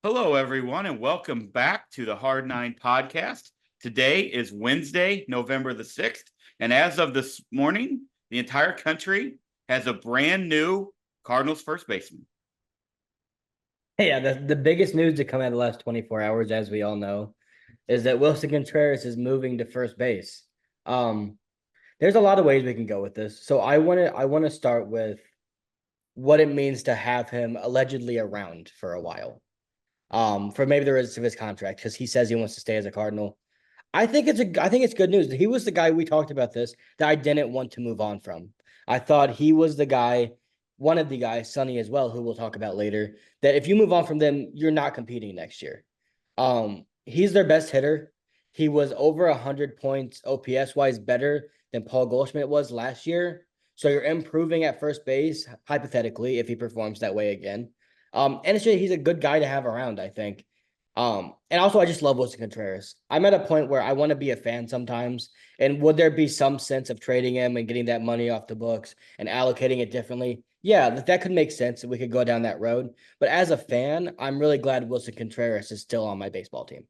Hello, everyone, and welcome back to the Hard Nine podcast. Today is Wednesday, November the 6th, and as of this morning, the entire country has a brand new Cardinals first baseman. Yeah, the biggest news to come out of the last 24 hours, as we all know, is that Willson Contreras is moving to first base. Um, there's a lot of ways we can go with this. So I want to start with what it means to have him allegedly around for a while. For maybe the rest of his contract, because he says he wants to stay as a Cardinal. I think it's good news. He was the guy we talked about this that I didn't want to move on from. I thought he was the guy, one of the guys, Sonny as well, who we'll talk about later, that if you move on from them, you're not competing next year. He's their best hitter. He was over 100 points OPS wise better than Paul Goldschmidt was last year. So you're improving at first base, hypothetically, if he performs that way again. And he's a good guy to have around, I think. And also I just love Willson Contreras. I'm at a point where I want to be a fan sometimes. And would there be some sense of trading him and getting that money off the books and allocating it differently? Yeah, that could make sense and we could go down that road. But as a fan, I'm really glad Willson Contreras is still on my baseball team.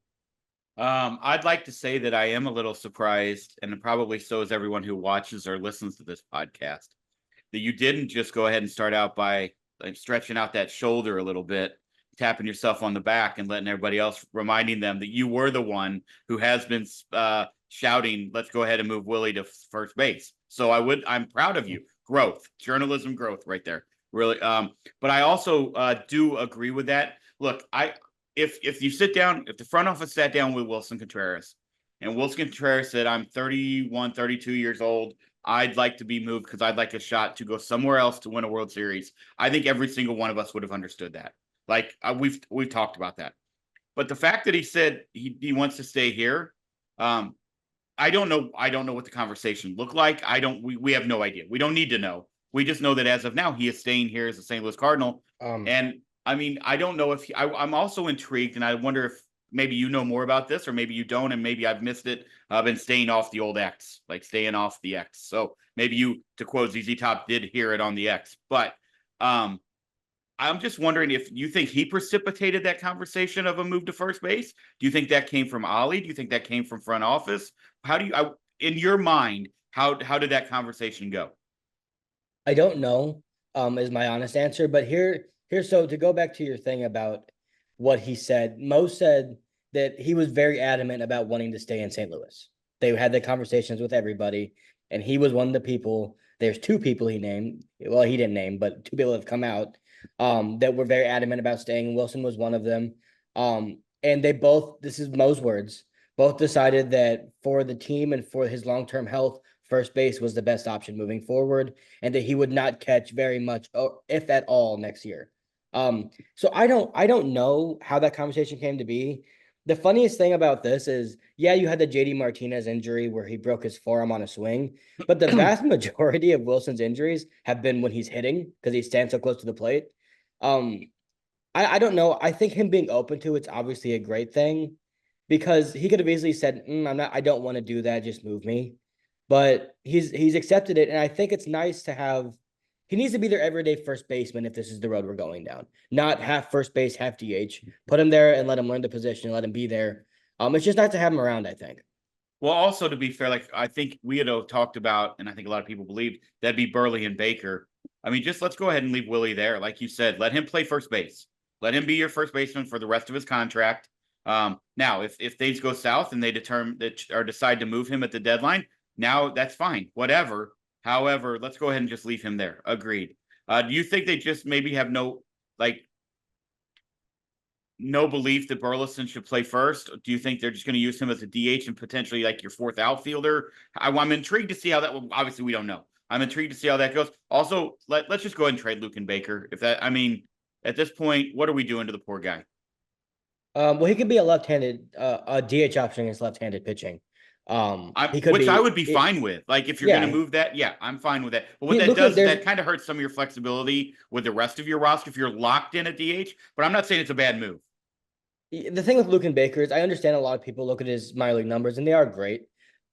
I'd like to say that I am a little surprised, and probably so is everyone who watches or listens to this podcast, that you didn't just go ahead and start out by stretching out that shoulder a little bit, tapping yourself on the back and letting everybody else, reminding them that you were the one who has been shouting, let's go ahead and move Willie to first base. So I'm proud of you. Growth, journalism growth right there. Really. But I also do agree with that. Look, if you sit down, if the front office sat down with Willson Contreras and Willson Contreras said, I'm 31, 32 years old, I'd like to be moved because I'd like a shot to go somewhere else to win a World Series, I think every single one of us would have understood that. Like we've talked about that. But the fact that he said he wants to stay here, I don't know what the conversation looked like. We have no idea. We don't need to know. We just know that as of now, he is staying here as a St. Louis Cardinal. And I mean, I don't know if I'm also intrigued, and I wonder if maybe you know more about this, or maybe you don't, and maybe I've missed it. I've been staying off the old X, like staying off the X. So maybe you, to quote ZZ Top, did hear it on the X. But I'm just wondering if you think he precipitated that conversation of a move to first base. Do you think that came from Ollie? Do you think that came from front office? How do you, in your mind, how did that conversation go? I don't know, is my honest answer. But so to go back to your thing about what he said, Mo said that he was very adamant about wanting to stay in St. Louis. They had the conversations with everybody, and he was one of the people. There's two people he named. Well, he didn't name, but two people have come out that were very adamant about staying. Willson was one of them. And they both, this is Mo's words, both decided that for the team and for his long-term health, first base was the best option moving forward, and that he would not catch very much, if at all, next year. So I don't know how that conversation came to be. The funniest thing about this is, yeah, you had the JD Martinez injury where he broke his forearm on a swing, but the vast majority of Wilson's injuries have been when he's hitting because he stands so close to the plate. Um, I don't know. I think him being open to it's obviously a great thing because he could have easily said, I don't want to do that. Just move me. But he's accepted it. And I think it's nice to have, he needs to be their everyday first baseman if this is the road we're going down, not half first base, half DH. Put him there and let him learn the position, let him be there. It's just nice to have him around, I think. Well, also to be fair, like I think we had talked about, and I think a lot of people believed that'd be Burley and Baker. I mean, just let's go ahead and leave Willie there. Like you said, let him play first base. Let him be your first baseman for the rest of his contract. Now, if things go south and they determine that or decide to move him at the deadline, now that's fine. Whatever. However, let's go ahead and just leave him there. Agreed. Do you think they just maybe have no belief that Burleson should play first? Do you think they're just going to use him as a DH and potentially like your fourth outfielder? I'm intrigued to see how that will. Obviously, we don't know. I'm intrigued to see how that goes. Also, let's just go ahead and trade Luke and Baker. At this point, what are we doing to the poor guy? Well, he could be a left-handed, a DH option against left-handed pitching. He could Which be. I would be fine with. Like if you're going to move that, yeah, I'm fine with that. But what that does, that kind of hurts some of your flexibility with the rest of your roster if you're locked in at DH. But I'm not saying it's a bad move. The thing with Luke and Baker is I understand a lot of people look at his minor league numbers and they are great,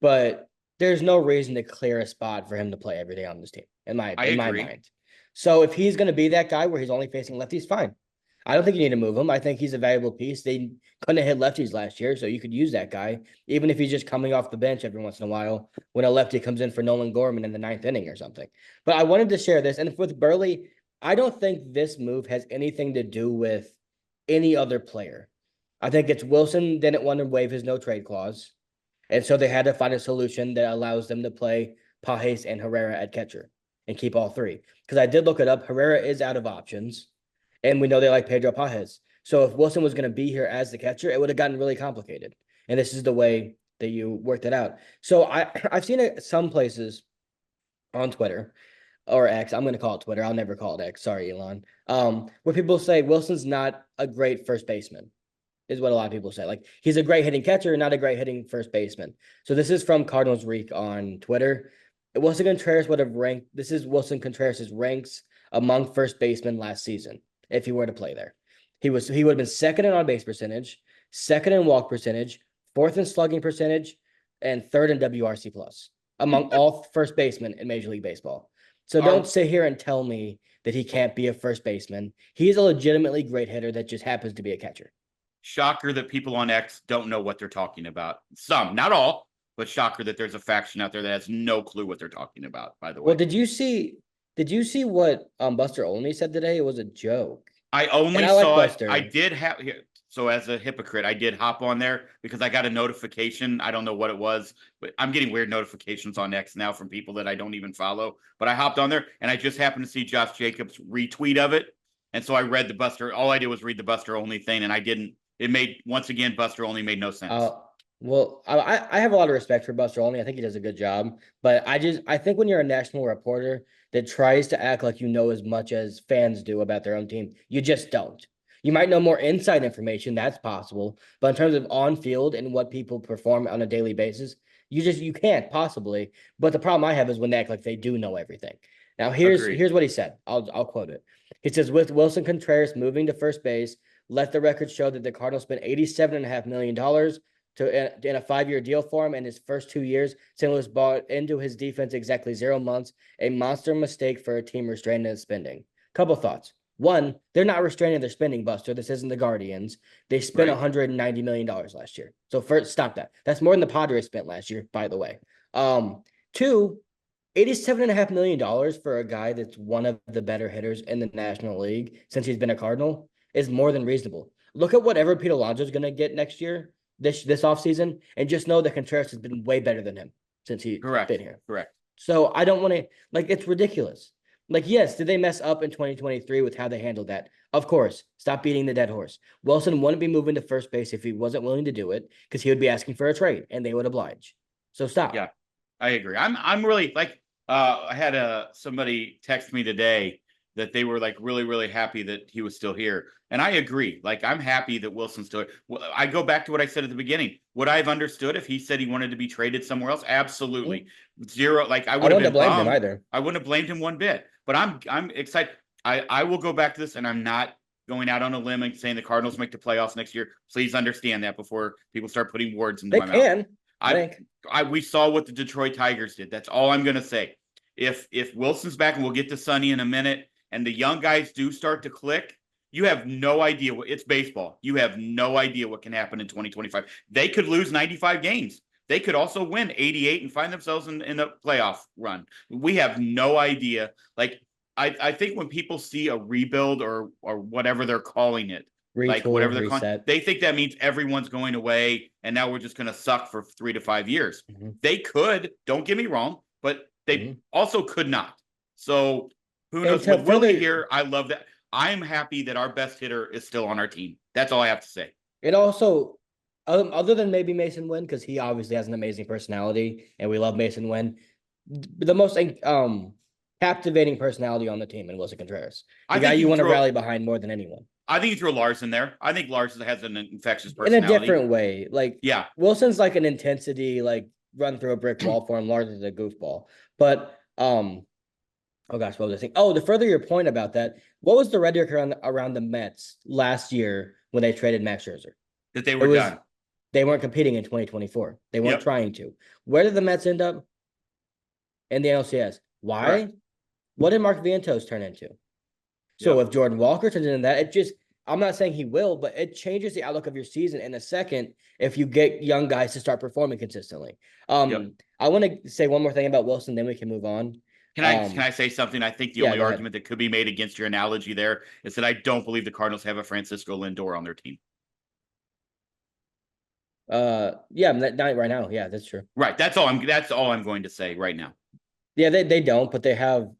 but there's no reason to clear a spot for him to play every day on this team, in my mind. So if he's going to be that guy where he's only facing lefties, fine. I don't think you need to move him. I think he's a valuable piece. They couldn't hit lefties last year, so you could use that guy, even if he's just coming off the bench every once in a while when a lefty comes in for Nolan Gorman in the ninth inning or something. But I wanted to share this. And with Burley, I don't think this move has anything to do with any other player. I think it's Willson didn't want to waive his no trade clause. And so they had to find a solution that allows them to play Pajes and Herrera at catcher and keep all three. Because I did look it up. Herrera is out of options. And we know they like Pedro Pajes. So if Willson was going to be here as the catcher, it would have gotten really complicated. And this is the way that you worked it out. So I've seen it some places on Twitter or X. I'm going to call it Twitter. I'll never call it X. Sorry, Elon. Where people say Wilson's not a great first baseman, is what a lot of people say. Like, he's a great hitting catcher, not a great hitting first baseman. So this is from Cardinals Reek on Twitter. Willson Contreras would have ranked. This is Willson Contreras' ranks among first basemen last season if he were to play there. He would have been second in on base percentage, second in walk percentage, fourth in slugging percentage, and third in WRC plus among all first basemen in Major League Baseball. So don't sit here and tell me that he can't be a first baseman. He's a legitimately great hitter that just happens to be a catcher. Shocker that people on X don't know what they're talking about. Some, not all, but shocker that there's a faction out there that has no clue what they're talking about, by the way. Well, did you see what Buster Olney said today? It was a joke. I only saw it. I did have, so as a hypocrite, I did hop on there because I got a notification. I don't know what it was, but I'm getting weird notifications on X now from people that I don't even follow. But I hopped on there and I just happened to see Josh Jacobs' retweet of it. And so I read the Buster. All I did was read the Buster Olney thing, and I didn't. It made, once again, Buster Olney made no sense. Well, I have a lot of respect for Buster Olney. I think he does a good job. But I think when you're a national reporter that tries to act like you know as much as fans do about their own team, you just don't. You might know more inside information, that's possible. But in terms of on field and what people perform on a daily basis, you can't possibly. But the problem I have is when they act like they do know everything. Now here's what he said. I'll quote it. He says, with Willson Contreras moving to first base, let the record show that the Cardinals spent $87.5 million in a 5-year deal for him. In his first 2 years, St. Louis bought into his defense exactly 0 months, a monster mistake for a team restraining its spending. Couple thoughts. One, they're not restraining their spending, Buster. This isn't the Guardians. They spent $190 million last year. So first, stop that. That's more than the Padres spent last year, by the way. Two, $87.5 million for a guy that's one of the better hitters in the National League since he's been a Cardinal is more than reasonable. Look at whatever Pete Alonso's going to get next year, this offseason, and just know that Contreras has been way better than him since he's been here. Correct. So I don't want to, it's ridiculous. Yes, did they mess up in 2023 with how they handled that? Of course. Stop beating the dead horse. Wilson wouldn't be moving to first base if he wasn't willing to do it because he would be asking for a trade and they would oblige. So stop. Yeah, I agree. I'm really I had somebody text me today that they were really, really happy that he was still here. And I agree. I'm happy that Wilson's still here. I go back to what I said at the beginning. Would I have understood if he said he wanted to be traded somewhere else? Absolutely. Zero. I wouldn't have blamed him either. I wouldn't have blamed him one bit. But I'm excited. I will go back to this, and I'm not going out on a limb and saying the Cardinals make the playoffs next year. Please understand that before people start putting words into my mouth. We saw what the Detroit Tigers did. That's all I'm going to say. If Wilson's back, and we'll get to Sonny in a minute, and the young guys do start to click, you have no idea it's baseball. You have no idea what can happen in 2025. They could lose 95 games. They could also win 88 and find themselves in a playoff run. We have no idea. I think when people see a rebuild or whatever they're calling it, whatever they're calling, they think that means everyone's going away and now we're just going to suck for 3 to 5 years. Mm-hmm. They could, don't get me wrong, but they also could not. So who knows? With Willie here, I love that. I'm happy that our best hitter is still on our team. That's all I have to say. It also, other than maybe Mason Wynn, because he obviously has an amazing personality and we love Mason Wynn, the most captivating personality on the team in Willson Contreras. The guy you want to rally behind more than anyone. I think you throw Lars in there. I think Lars has an infectious personality. In a different way. Wilson's an intensity, run through a brick wall for him. Lars is a goofball. But, oh gosh, what was I saying? Oh, to further your point about that, what was the rhetoric around the Mets last year when they traded Max Scherzer? That they were done. They weren't competing in 2024. They weren't trying to. Where did the Mets end up? In the NLCS. Why? Right. What did Mark Vientos turn into? So if Jordan Walker turns into that, I'm not saying he will, but it changes the outlook of your season in a second if you get young guys to start performing consistently. Yep. I want to say one more thing about Wilson, then we can move on. Can I say something? I think the Yeah, only go ahead. argument that could be made against your analogy there is that I don't believe the Cardinals have a Francisco Lindor on their team. Yeah, not right now. Yeah, that's true. Right. That's all I'm going to say right now. Yeah, they don't, but they have.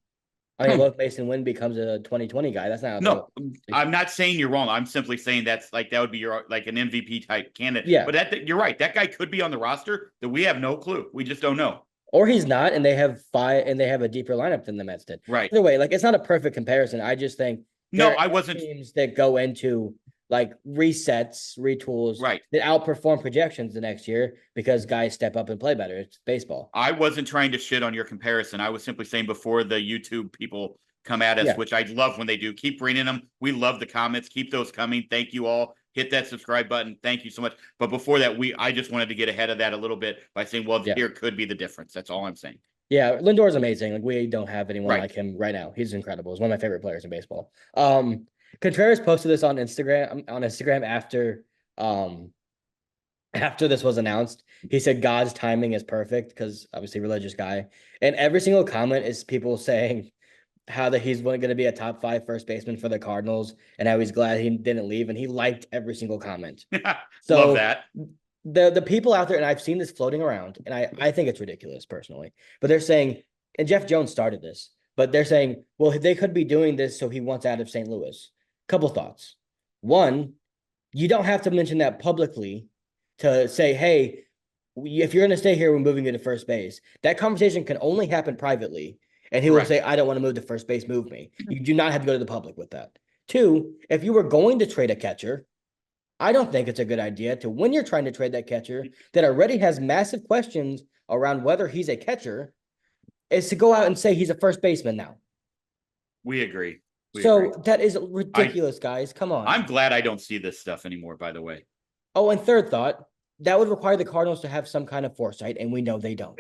I mean, what if Mason Wynn becomes a 2020 guy? That's not No, the. I'm not saying you're wrong. I'm simply saying that would be your like an MVP type candidate. Yeah, But you're right. That guy could be on the roster that we have no clue. We just don't know. or he's not, and they have five, and they have a deeper lineup than the Mets did. Right. Either way, like it's not a perfect comparison. I just think No, there I are wasn't. teams that go into like resets, retools Right. that outperform projections the next year because guys step up and play better. It's baseball. I wasn't trying to shit on your comparison. I was simply saying before the YouTube people come at us, Yeah. which I love when they do. Keep bringing them. We love the comments. Keep those coming. Thank you all. Hit that subscribe button. Thank you so much. But before that, I just wanted to get ahead of that a little bit by saying, well, Yeah. here could be the difference. That's all I'm saying. Yeah, Lindor's amazing. Like we don't have anyone Right. like him right now. He's incredible. He's one of my favorite players in baseball. Contreras posted this on Instagram after this was announced. He said God's timing is perfect because obviously religious guy. And every single comment is people saying how that he's going to be a top 5 first baseman for the Cardinals and how he's glad he didn't leave. And he liked every single comment. So love that. The people out there, and I've seen this floating around, and I think it's ridiculous personally, but they're saying, and Jeff Jones started this, but they're saying, well, they could be doing this so he wants out of St. Louis. Couple thoughts. One, you don't have to mention that publicly to say, hey, if you're going to stay here, we're moving you to first base. That conversation can only happen privately, and he will say, I don't want to move to first base, move me. You do not have to go to the public with that. Two, if you were going to trade a catcher, I don't think it's a good idea to, when you're trying to trade that catcher that already has massive questions around whether he's a catcher, is to go out and say he's a first baseman now. We agree. That is ridiculous, guys. Come on. I'm glad I don't see this stuff anymore, by the way. Oh, and third thought, that would require the Cardinals to have some kind of foresight, and we know they don't.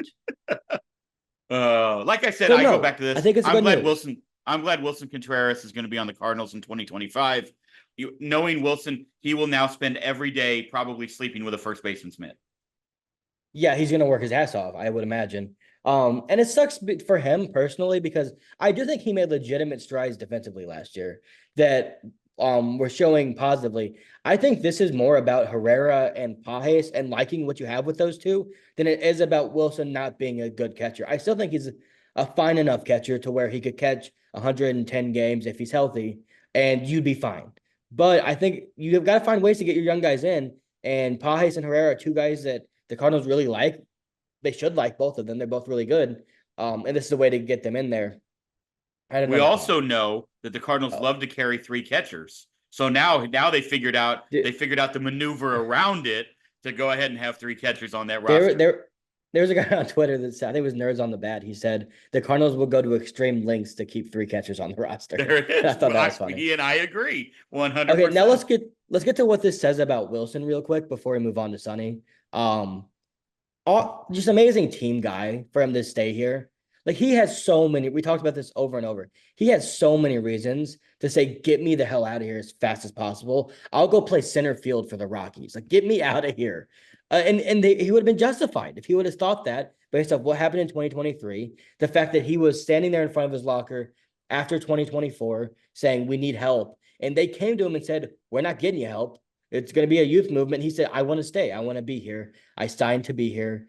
Like I said, I go back to this. I think it's I'm glad news. I'm glad Willson Contreras is going to be on the Cardinals in 2025. Knowing Willson, he will now spend every day probably sleeping with a first baseman's mitt. Yeah, he's going to work his ass off, I would imagine. And it sucks for him personally because I do think he made legitimate strides defensively last year that were showing positively. I think this is more about Herrera and Pages and liking what you have with those two than it is about Willson not being a good catcher. I still think he's a fine enough catcher to where he could catch 110 games if he's healthy and you'd be fine. But I think you've got to find ways to get your young guys in. And Pages and Herrera are two guys that the Cardinals really like. They should like both of them. They're both really good. And this is a way to get them in there. We also know that the Cardinals love to carry 3 catchers. So now they figured out the maneuver around it to go ahead and have 3 catchers on that roster. There's a guy on Twitter that said, I think it was Nerds on the Bat. He said the Cardinals will go to extreme lengths to keep 3 catchers on the roster. There it is. I thought that was funny. He and I agree 100%. Okay, now let's get to what this says about Willson real quick before we move on to Sonny. Just amazing team guy for him to stay here. Like he has so many, we talked about this over and over. He has so many reasons to say, get me the hell out of here as fast as possible. I'll go play center field for the Rockies. Like, get me out of here. He would have been justified if he would have thought that based off what happened in 2023, the fact that he was standing there in front of his locker after 2024 saying, we need help. And they came to him and said, we're not getting you help. It's going to be a youth movement. He said, I want to stay. I want to be here. I signed to be here.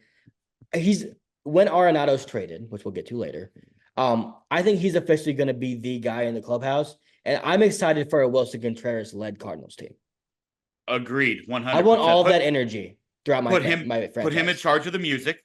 When Arenado's traded, which we'll get to later, I think he's officially going to be the guy in the clubhouse. And I'm excited for a Willson Contreras-led Cardinals team. Agreed, 100%. I want all that energy throughout my franchise. Put him in charge of the music.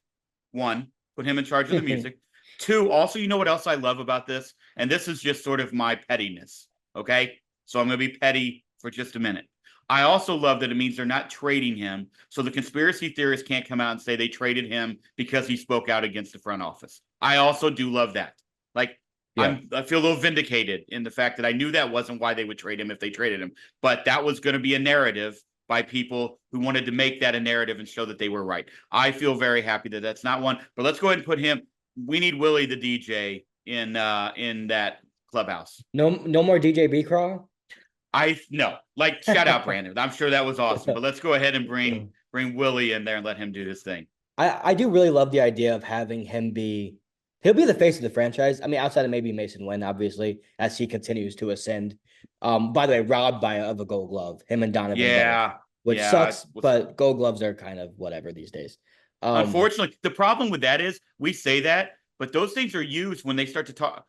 1, put him in charge of the music. 2, also, you know what else I love about this? And this is just sort of my pettiness, okay? So I'm going to be petty for just a minute. I also love that it means they're not trading him. So the conspiracy theorists can't come out and say they traded him because he spoke out against the front office. I also do love that. Like, yeah. I feel a little vindicated in the fact that I knew that wasn't why they would trade him if they traded him. But that was going to be a narrative by people who wanted to make that a narrative and show that they were right. I feel very happy that that's not one. But let's go ahead and put him. We need Willie the DJ in that clubhouse. No more DJ B Craw. No, like shout out Brandon. I'm sure that was awesome. But let's go ahead and bring Willie in there and let him do his thing. I do really love the idea of having him be he'll be the face of the franchise. I mean, outside of maybe Mason Wynn, obviously, as he continues to ascend. By the way, robbed of a Gold Glove, him and Donovan both, Yeah, which sucks. But Gold Gloves are kind of whatever these days. Unfortunately, the problem with that is we say that, but those things are used when they start to talk.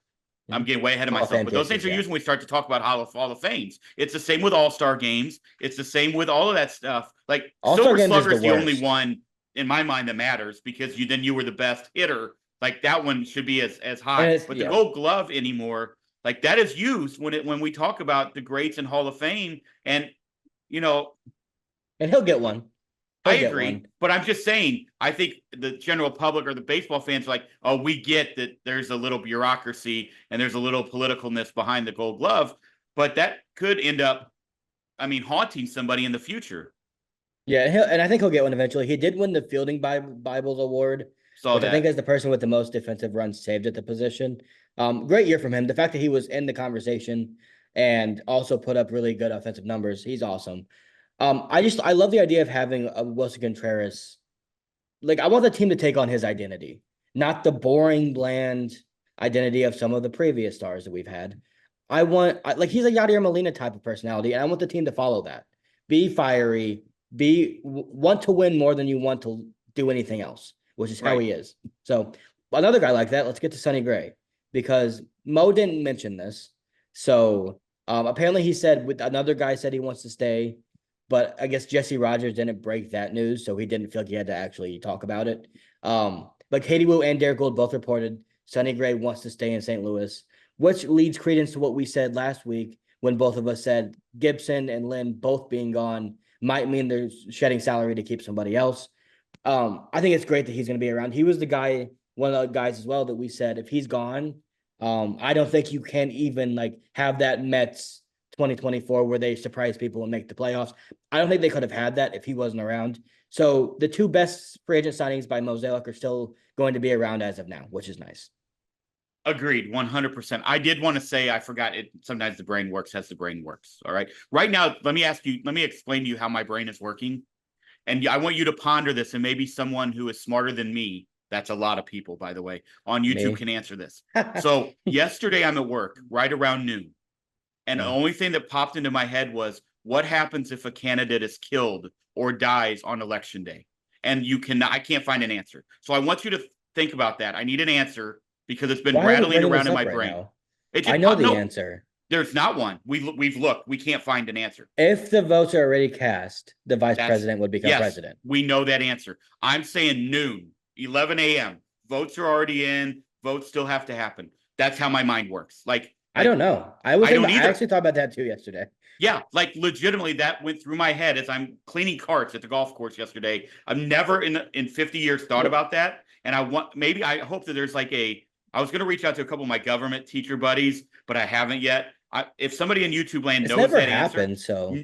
I'm getting way ahead of myself, but those things are used when we start to talk about Hall of Fames. It's the same with All-Star games. It's the same with all of that stuff. Like Silver Slugger is the only one in my mind that matters because you were the best hitter. Like that one should be as high. But the Gold Glove anymore, like that is used when we talk about the greats in Hall of Fame, and and he'll get one. I agree, but I'm just saying, I think the general public or the baseball fans are like, oh, we get that there's a little bureaucracy and there's a little politicalness behind the Gold Glove, but that could end up, haunting somebody in the future. Yeah, and I think he'll get one eventually. He did win the Fielding Bibles Award, which I think is the person with the most defensive runs saved at the position. Great year from him. The fact that he was in the conversation and also put up really good offensive numbers, he's awesome. I love the idea of having a Willson Contreras. Like, I want the team to take on his identity, not the boring, bland identity of some of the previous stars that we've had. He's a Yadier Molina type of personality, and I want the team to follow that. Be fiery, want to win more than you want to do anything else, which is how he is. So another guy like that, let's get to Sonny Gray, because Mo didn't mention this. So apparently another guy said he wants to stay. But I guess Jesse Rogers didn't break that news, so he didn't feel like he had to actually talk about it. But Katie Woo and Derek Gould both reported Sonny Gray wants to stay in St. Louis, which leads credence to what we said last week when both of us said Gibson and Lynn both being gone might mean they're shedding salary to keep somebody else. I think it's great that he's going to be around. He was one of the guys as well that we said if he's gone, I don't think you can even have that Mets 2024 where they surprise people and make the playoffs. I don't think they could have had that if he wasn't around. So the two best free agent signings by Mosaic are still going to be around as of now, which is nice. Agreed, 100%. I did want to say, I forgot it. Sometimes the brain works as the brain works. All right. Right now, let me explain to you how my brain is working. And I want you to ponder this, and maybe someone who is smarter than me, that's a lot of people, by the way, on YouTube can answer this. So yesterday I'm at work right around noon. And the only thing that popped into my head was, what happens if a candidate is killed or dies on election day? And I can't find an answer. So I want you to think about that. I need an answer because it's been rattling around in my brain. I know the answer. There's not one. We've looked. We can't find an answer. If the votes are already cast, the vice president would become president. We know that answer. I'm saying noon, 11 a.m. Votes are already in. Votes still have to happen. That's how my mind works. I don't know. I actually thought about that too yesterday. Yeah, legitimately, that went through my head as I'm cleaning carts at the golf course yesterday. I've never in 50 years thought about that, and I hope that there's I was going to reach out to a couple of my government teacher buddies, but I haven't yet. If somebody in YouTube land knows that happened, answer, so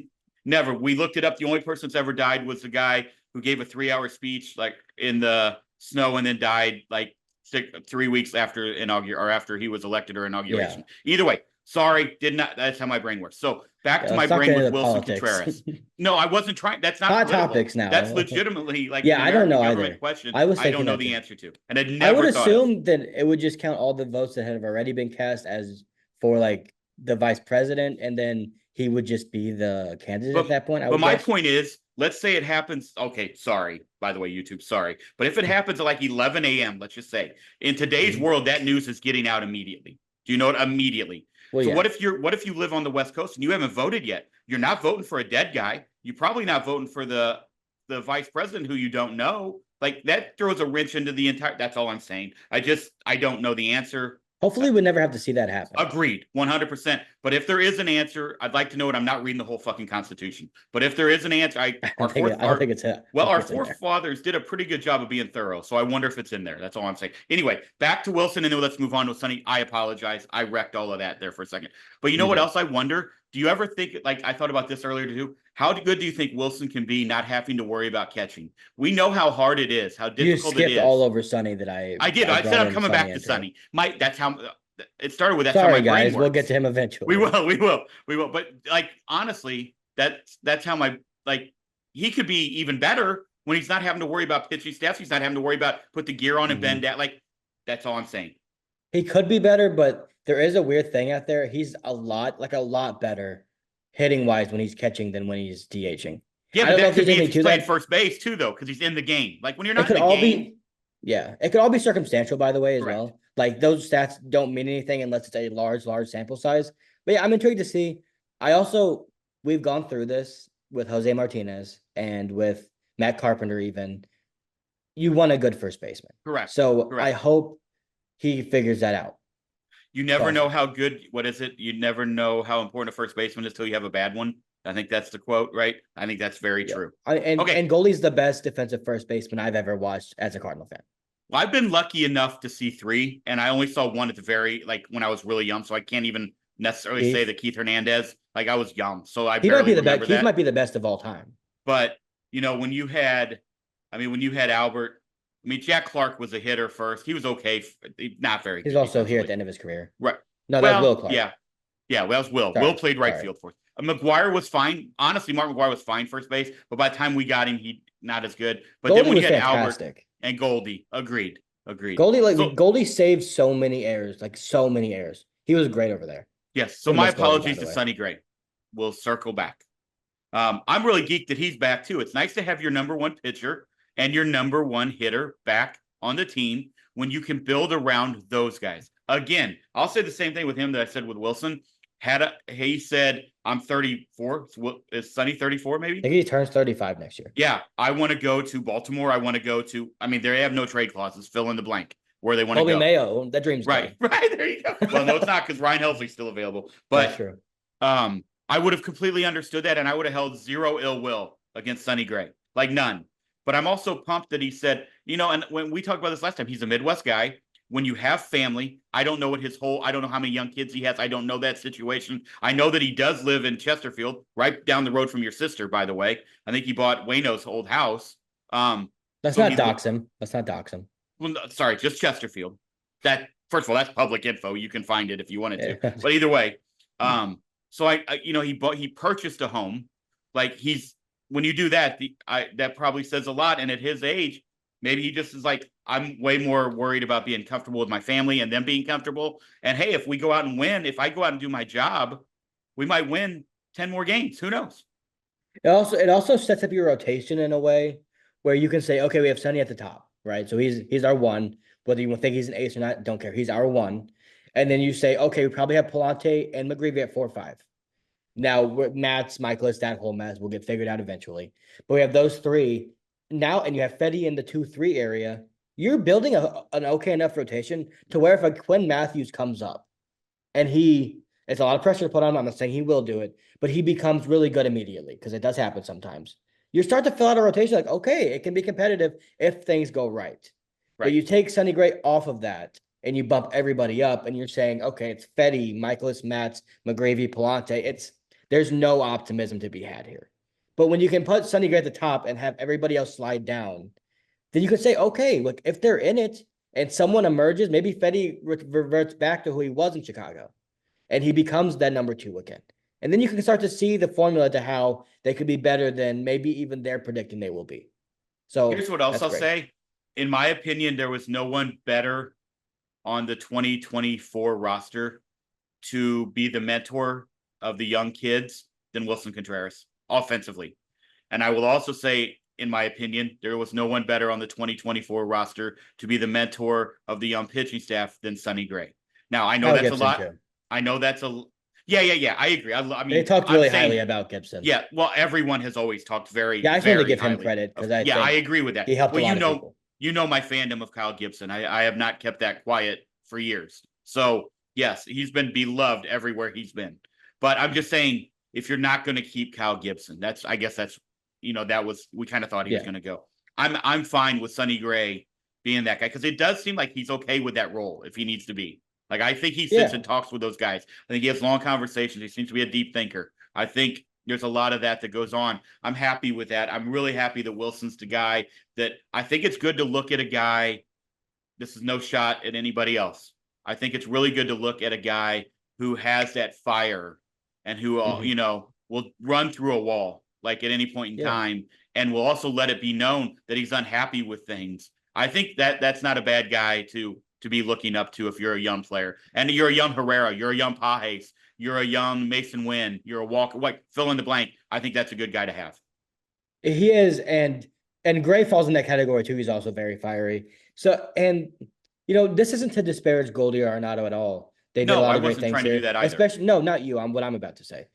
never. We looked it up. The only person that's ever died was the guy who gave a 3-hour speech in the snow and then died 3 weeks after after he was elected or inauguration. Yeah. Either way, sorry, did not. That's how my brain works. So back to my brain with Willson Contreras. No, I wasn't trying. That's not hot topics now. That's legitimately I don't know either. Question. I don't know the answer to, and I would assume that it would just count all the votes that have already been cast as for the vice president, and then he would just be the candidate at that point. But my point is, let's say it happens. Okay, sorry. By the way, YouTube, sorry. But if it happens at 11 a.m., let's just say, in today's world, that news is getting out immediately. Do you know what? Immediately. Well, so what if you live on the West Coast and you haven't voted yet? You're not voting for a dead guy. You're probably not voting for the vice president who you don't know. That throws a wrench into the entire. That's all I'm saying. I don't know the answer. Hopefully we never have to see that happen. Agreed, 100%. But if there is an answer, I'd like to know it. I'm not reading the whole fucking Constitution. But if there is an answer, our forefathers did a pretty good job of being thorough. So I wonder if it's in there. That's all I'm saying. Anyway, back to Willson, and then let's move on to Sonny. I apologize. I wrecked all of that there for a second. But you know what else I wonder? Do you ever think, I thought about this earlier too, how good do you think Willson can be not having to worry about catching? We know how hard it is, how difficult it is. You skipped all over Sonny that I did. I said I'm coming back to Sonny. That's how it started with that's how Sorry, my brain guys. works. We'll get to him eventually. We will. But like honestly, that's how my like he could be even better when he's not having to worry about pitching stats. He's not having to worry about put the gear on and bend down. Like that's all I'm saying. He could be better, but there is a weird thing out there. He's a lot better hitting wise when he's catching than when he's DHing. Yeah, I but don't know that if could there's be if anything he's to playing that. first base too, though, because he's in the game. Like when you're It not could in the all game, be, yeah, it could all be circumstantial, by the way, as correct. well. Like those stats don't mean anything unless it's a large sample size. But yeah, I'm intrigued to see. I also, we've gone through this with Jose Martinez and with Matt Carpenter, even. You want a good first baseman. Correct. So I Correct. hope he figures that out. You never But know how good. What is it? You never know how important a first baseman is till you have a bad one. I think that's the quote, right? I think that's very yeah. true. And Okay. Goldie's the best defensive first baseman I've ever watched as a Cardinal fan. Well, I've been lucky enough to see three, and I only saw one at the very like when I was really young, so I can't even necessarily say that Keith Hernandez. Like I was young, so I he might be the best. Keith Keith might be the best of all time. But you know, when you had, I mean, when you had Albert, I mean, Jack Clark was a hitter first. He was okay, not very. He's also here at the end of his career, right? No, that was Will Clark. Yeah, well, that was Will. Sorry, Will played right field for us. McGuire was fine. Honestly, Mark McGuire was fine first base, but by the time we got him, he not as good. But Goldie then when was you had fantastic. Albert and Goldie, agreed. Goldie saved so many errors, like so many errors. He was great over there. Yes. So my apologies to Sonny Gray. We'll circle back. I'm really geeked that he's back too. It's nice to have your number one pitcher and your number one hitter back on the team when you can build around those guys. Again, I'll say the same thing with him that I said with Willson. He said, I'm 34. Is Sonny 34 maybe? I think he turns 35 next year. Yeah. I want to go to Baltimore. I want to go to, I mean, they have no trade clauses. Fill in the blank where they want to go. Mayo, that dream's right. Done. Right. There you go. Well, no, it's not because Ryan Helsley's still available. But that's true. I would have completely understood that, and I would have held zero ill will against Sonny Gray. Like none. But I'm also pumped that he said, you know, and when we talked about this last time, he's a Midwest guy. When you have family, I don't know I don't know how many young kids he has. I don't know that situation. I know that he does live in Chesterfield, right down the road from your sister, by the way. I think he bought Wayno's old house. Let's not dox him. Well, sorry, just Chesterfield. That, first of all, that's public info. You can find it if you wanted to. But either way, so I you know, he purchased a home. Like when you do that, that probably says a lot. And at his age, maybe he just is like, I'm way more worried about being comfortable with my family and them being comfortable. And hey, if we go out and win, if I go out and do my job, we might win 10 more games. Who knows? It also sets up your rotation in a way where you can say, okay, we have Sonny at the top, right? So he's our one. Whether you think he's an ace or not, don't care. He's our one. And then you say, okay, we probably have Palante and McGreevy at 4 or 5. Now, Matt's, Michaelis, that whole mess will get figured out eventually. But we have those three now, and you have Fetty in the 2-3 area. You're building an okay enough rotation to where if a Quinn Matthews comes up and it's a lot of pressure to put on him. I'm not saying he will do it, but he becomes really good immediately because it does happen sometimes. You start to fill out a rotation like, okay, it can be competitive if things go right. But you take Sonny Gray off of that and you bump everybody up and you're saying, okay, it's Fetty, Michaelis, Matz, McGravy, Palante. There's no optimism to be had here. But when you can put Sonny Gray at the top and have everybody else slide down, then you could say, okay, look, if they're in it and someone emerges, maybe Fetty reverts back to who he was in Chicago and he becomes that number 2 again. And then you can start to see the formula to how they could be better than maybe even they're predicting they will be. So here's what else I'll say. In my opinion, there was no one better on the 2024 roster to be the mentor of the young kids than Willson Contreras offensively. And I will also say, in my opinion, there was no one better on the 2024 roster to be the mentor of the young pitching staff than Sonny Gray. Now, I know that's Gibson a lot. Too. I know that's a yeah. I agree. I mean, they talked really highly about Gibson. Yeah, well, everyone has always talked very. Yeah, I just want to give him credit because I agree with that. He helped a lot of people. You know my fandom of Kyle Gibson. I have not kept that quiet for years. So yes, he's been beloved everywhere he's been. But I'm just saying, if you're not going to keep Kyle Gibson, I guess that's we kind of thought he was going to go. I'm fine with Sonny Gray being that guy because it does seem like he's okay with that role if he needs to be. Like I think he sits and talks with those guys. I think he has long conversations. He seems to be a deep thinker. I think there's a lot of that goes on. I'm happy with that. I'm really happy that Wilson's the guy that I think it's good to look at a guy. This is no shot at anybody else. I think it's really good to look at a guy who has that fire and who, will run through a wall like at any point in time, and will also let it be known that he's unhappy with things. I think that's not a bad guy to be looking up to if you're a young player. And you're a young Herrera, you're a young Pajes, you're a young Mason Wynn, you're a Walker, like fill in the blank. I think that's a good guy to have. He is, and Gray falls in that category too. He's also very fiery. So, and this isn't to disparage Goldie or Arenado at all. They did a lot of great things trying to here. do that either. Especially, no, not you. I'm what I'm about to say.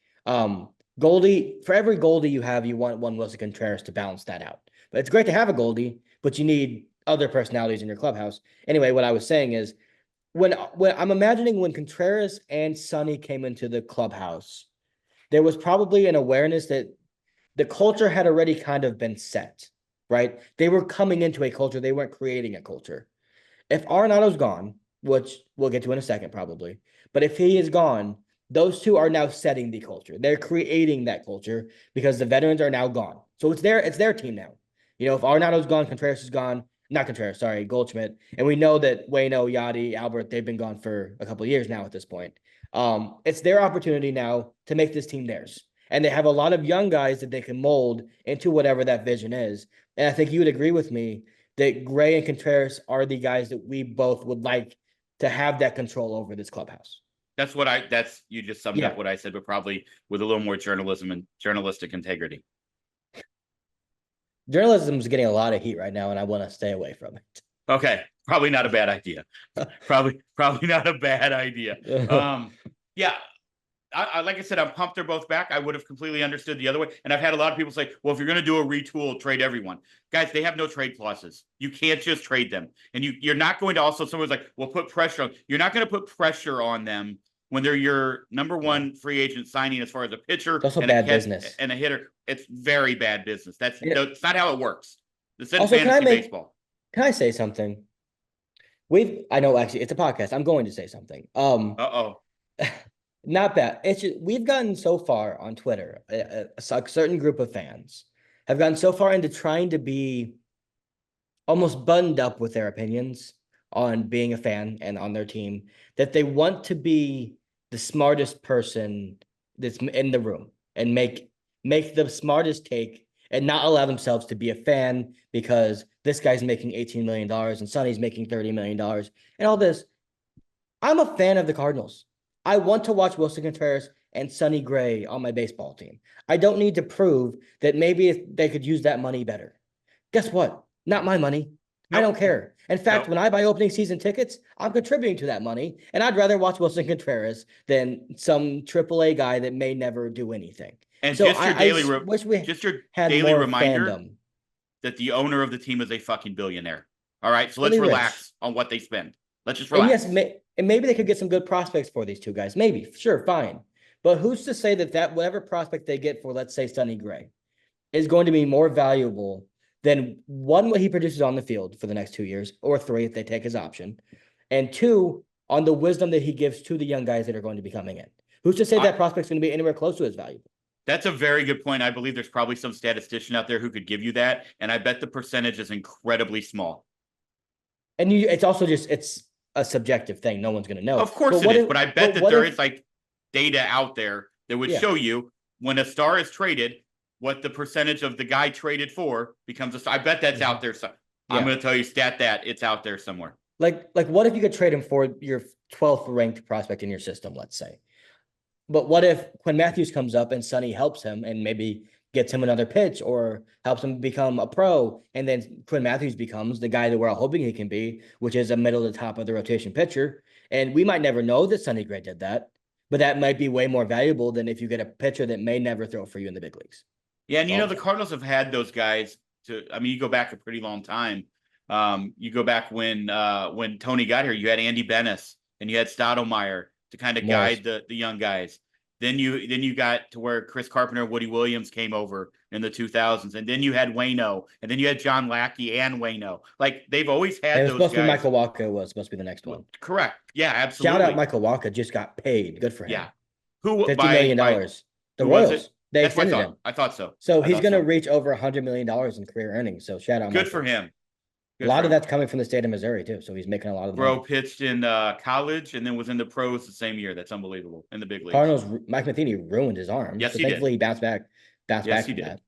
Goldie, for every Goldie you have, you want one Willson Contreras to balance that out. But it's great to have a Goldie, but you need other personalities in your clubhouse. Anyway, what I was saying is when I'm imagining when Contreras and Sonny came into the clubhouse, there was probably an awareness that the culture had already kind of been set, right? They were coming into a culture. They weren't creating a culture. If Arenado's gone, which we'll get to in a second probably, but if he is gone, those two are now setting the culture. They're creating that culture because the veterans are now gone. So it's their team now. If Arenado's gone, Contreras is gone. Not Contreras, sorry, Goldschmidt. And we know that Waino, Yachty, Albert, they've been gone for a couple of years now at this point. It's their opportunity now to make this team theirs. And they have a lot of young guys that they can mold into whatever that vision is. And I think you would agree with me that Gray and Contreras are the guys that we both would like to have that control over this clubhouse. You just summed up what I said, but probably with a little more journalism and journalistic integrity. Journalism is getting a lot of heat right now, and I want to stay away from it. Okay, probably not a bad idea. probably not a bad idea. Yeah, I like I said, I'm pumped they're both back. I would have completely understood the other way. And I've had a lot of people say, well, if you're going to do a retool, trade everyone. Guys, they have no trade clauses. You can't just trade them. And you're not going to also, someone's like, well, put pressure on. You're not going to put pressure on them when they're your number one free agent signing as far as a pitcher and bad business and a hitter. It's very bad business. That's not how it works. This is fantasy baseball. Can I say something? I know actually it's a podcast. I'm going to say something. Not bad. It's just, we've gotten so far on Twitter. A certain group of fans have gotten so far into trying to be almost buttoned up with their opinions on being a fan and on their team that they want to be the smartest person that's in the room and make the smartest take and not allow themselves to be a fan because this guy's making $18 million and Sonny's making $30 million and all this. I'm a fan of the Cardinals. I want to watch Willson Contreras and Sonny Gray on my baseball team. I don't need to prove that maybe they could use that money better. Guess what? Not my money. Nope. I don't care. In fact, when I buy opening season tickets, I'm contributing to that money, and I'd rather watch Willson Contreras than some AAA guy that may never do anything. And so just your daily reminder fandom. That the owner of the team is a fucking billionaire. All right, so let's relax on what they spend. Let's just relax. And yes, and maybe they could get some good prospects for these two guys. Maybe, sure, fine. But who's to say that whatever prospect they get for, let's say, Sonny Gray, is going to be more valuable than one, what he produces on the field for the next 2 years, or 3 if they take his option, and 2, on the wisdom that he gives to the young guys that are going to be coming in. Who's to say that prospect's going to be anywhere close to as valuable? That's a very good point. I believe there's probably some statistician out there who could give you that, and I bet the percentage is incredibly small. And it's also it's a subjective thing. No one's going to know. Of course it is, but I bet that there is like data out there that would show you when a star is traded, what the percentage of the guy traded for becomes a star. I bet that's out there. So I'm going to tell you that it's out there somewhere. Like what if you could trade him for your 12th ranked prospect in your system, let's say? But what if Quinn Matthews comes up and Sonny helps him and maybe gets him another pitch or helps him become a pro, and then Quinn Matthews becomes the guy that we're all hoping he can be, which is a middle to top of the rotation pitcher. And we might never know that Sonny Gray did that, but that might be way more valuable than if you get a pitcher that may never throw for you in the big leagues. Yeah, and the Cardinals have had those guys you go back a pretty long time. You go back when Tony got here, you had Andy Bennis and you had Stottlemyre to kind of guide the young guys. Then you got to where Chris Carpenter and Woody Williams came over in the 2000s. And then you had Waino. And then you had John Lackey and Waino. Like, they've always had those guys. To be Michael Wacha was supposed to be the next one. Correct. Yeah, absolutely. Shout out Michael Wacha, just got paid. Good for him. Yeah. $50 million. The Royals. They extended him. I thought so. So he's going to reach over $100 million in career earnings. So shout out Good for him. A lot of that's coming from the state of Missouri too. So he's making a lot of Bro money. pitched in college and then was in the pros the same year. That's unbelievable in the big leagues. Cardinals, Mike Matheny ruined his arm. Yes, So he did. thankfully he bounced back Yes, he from did.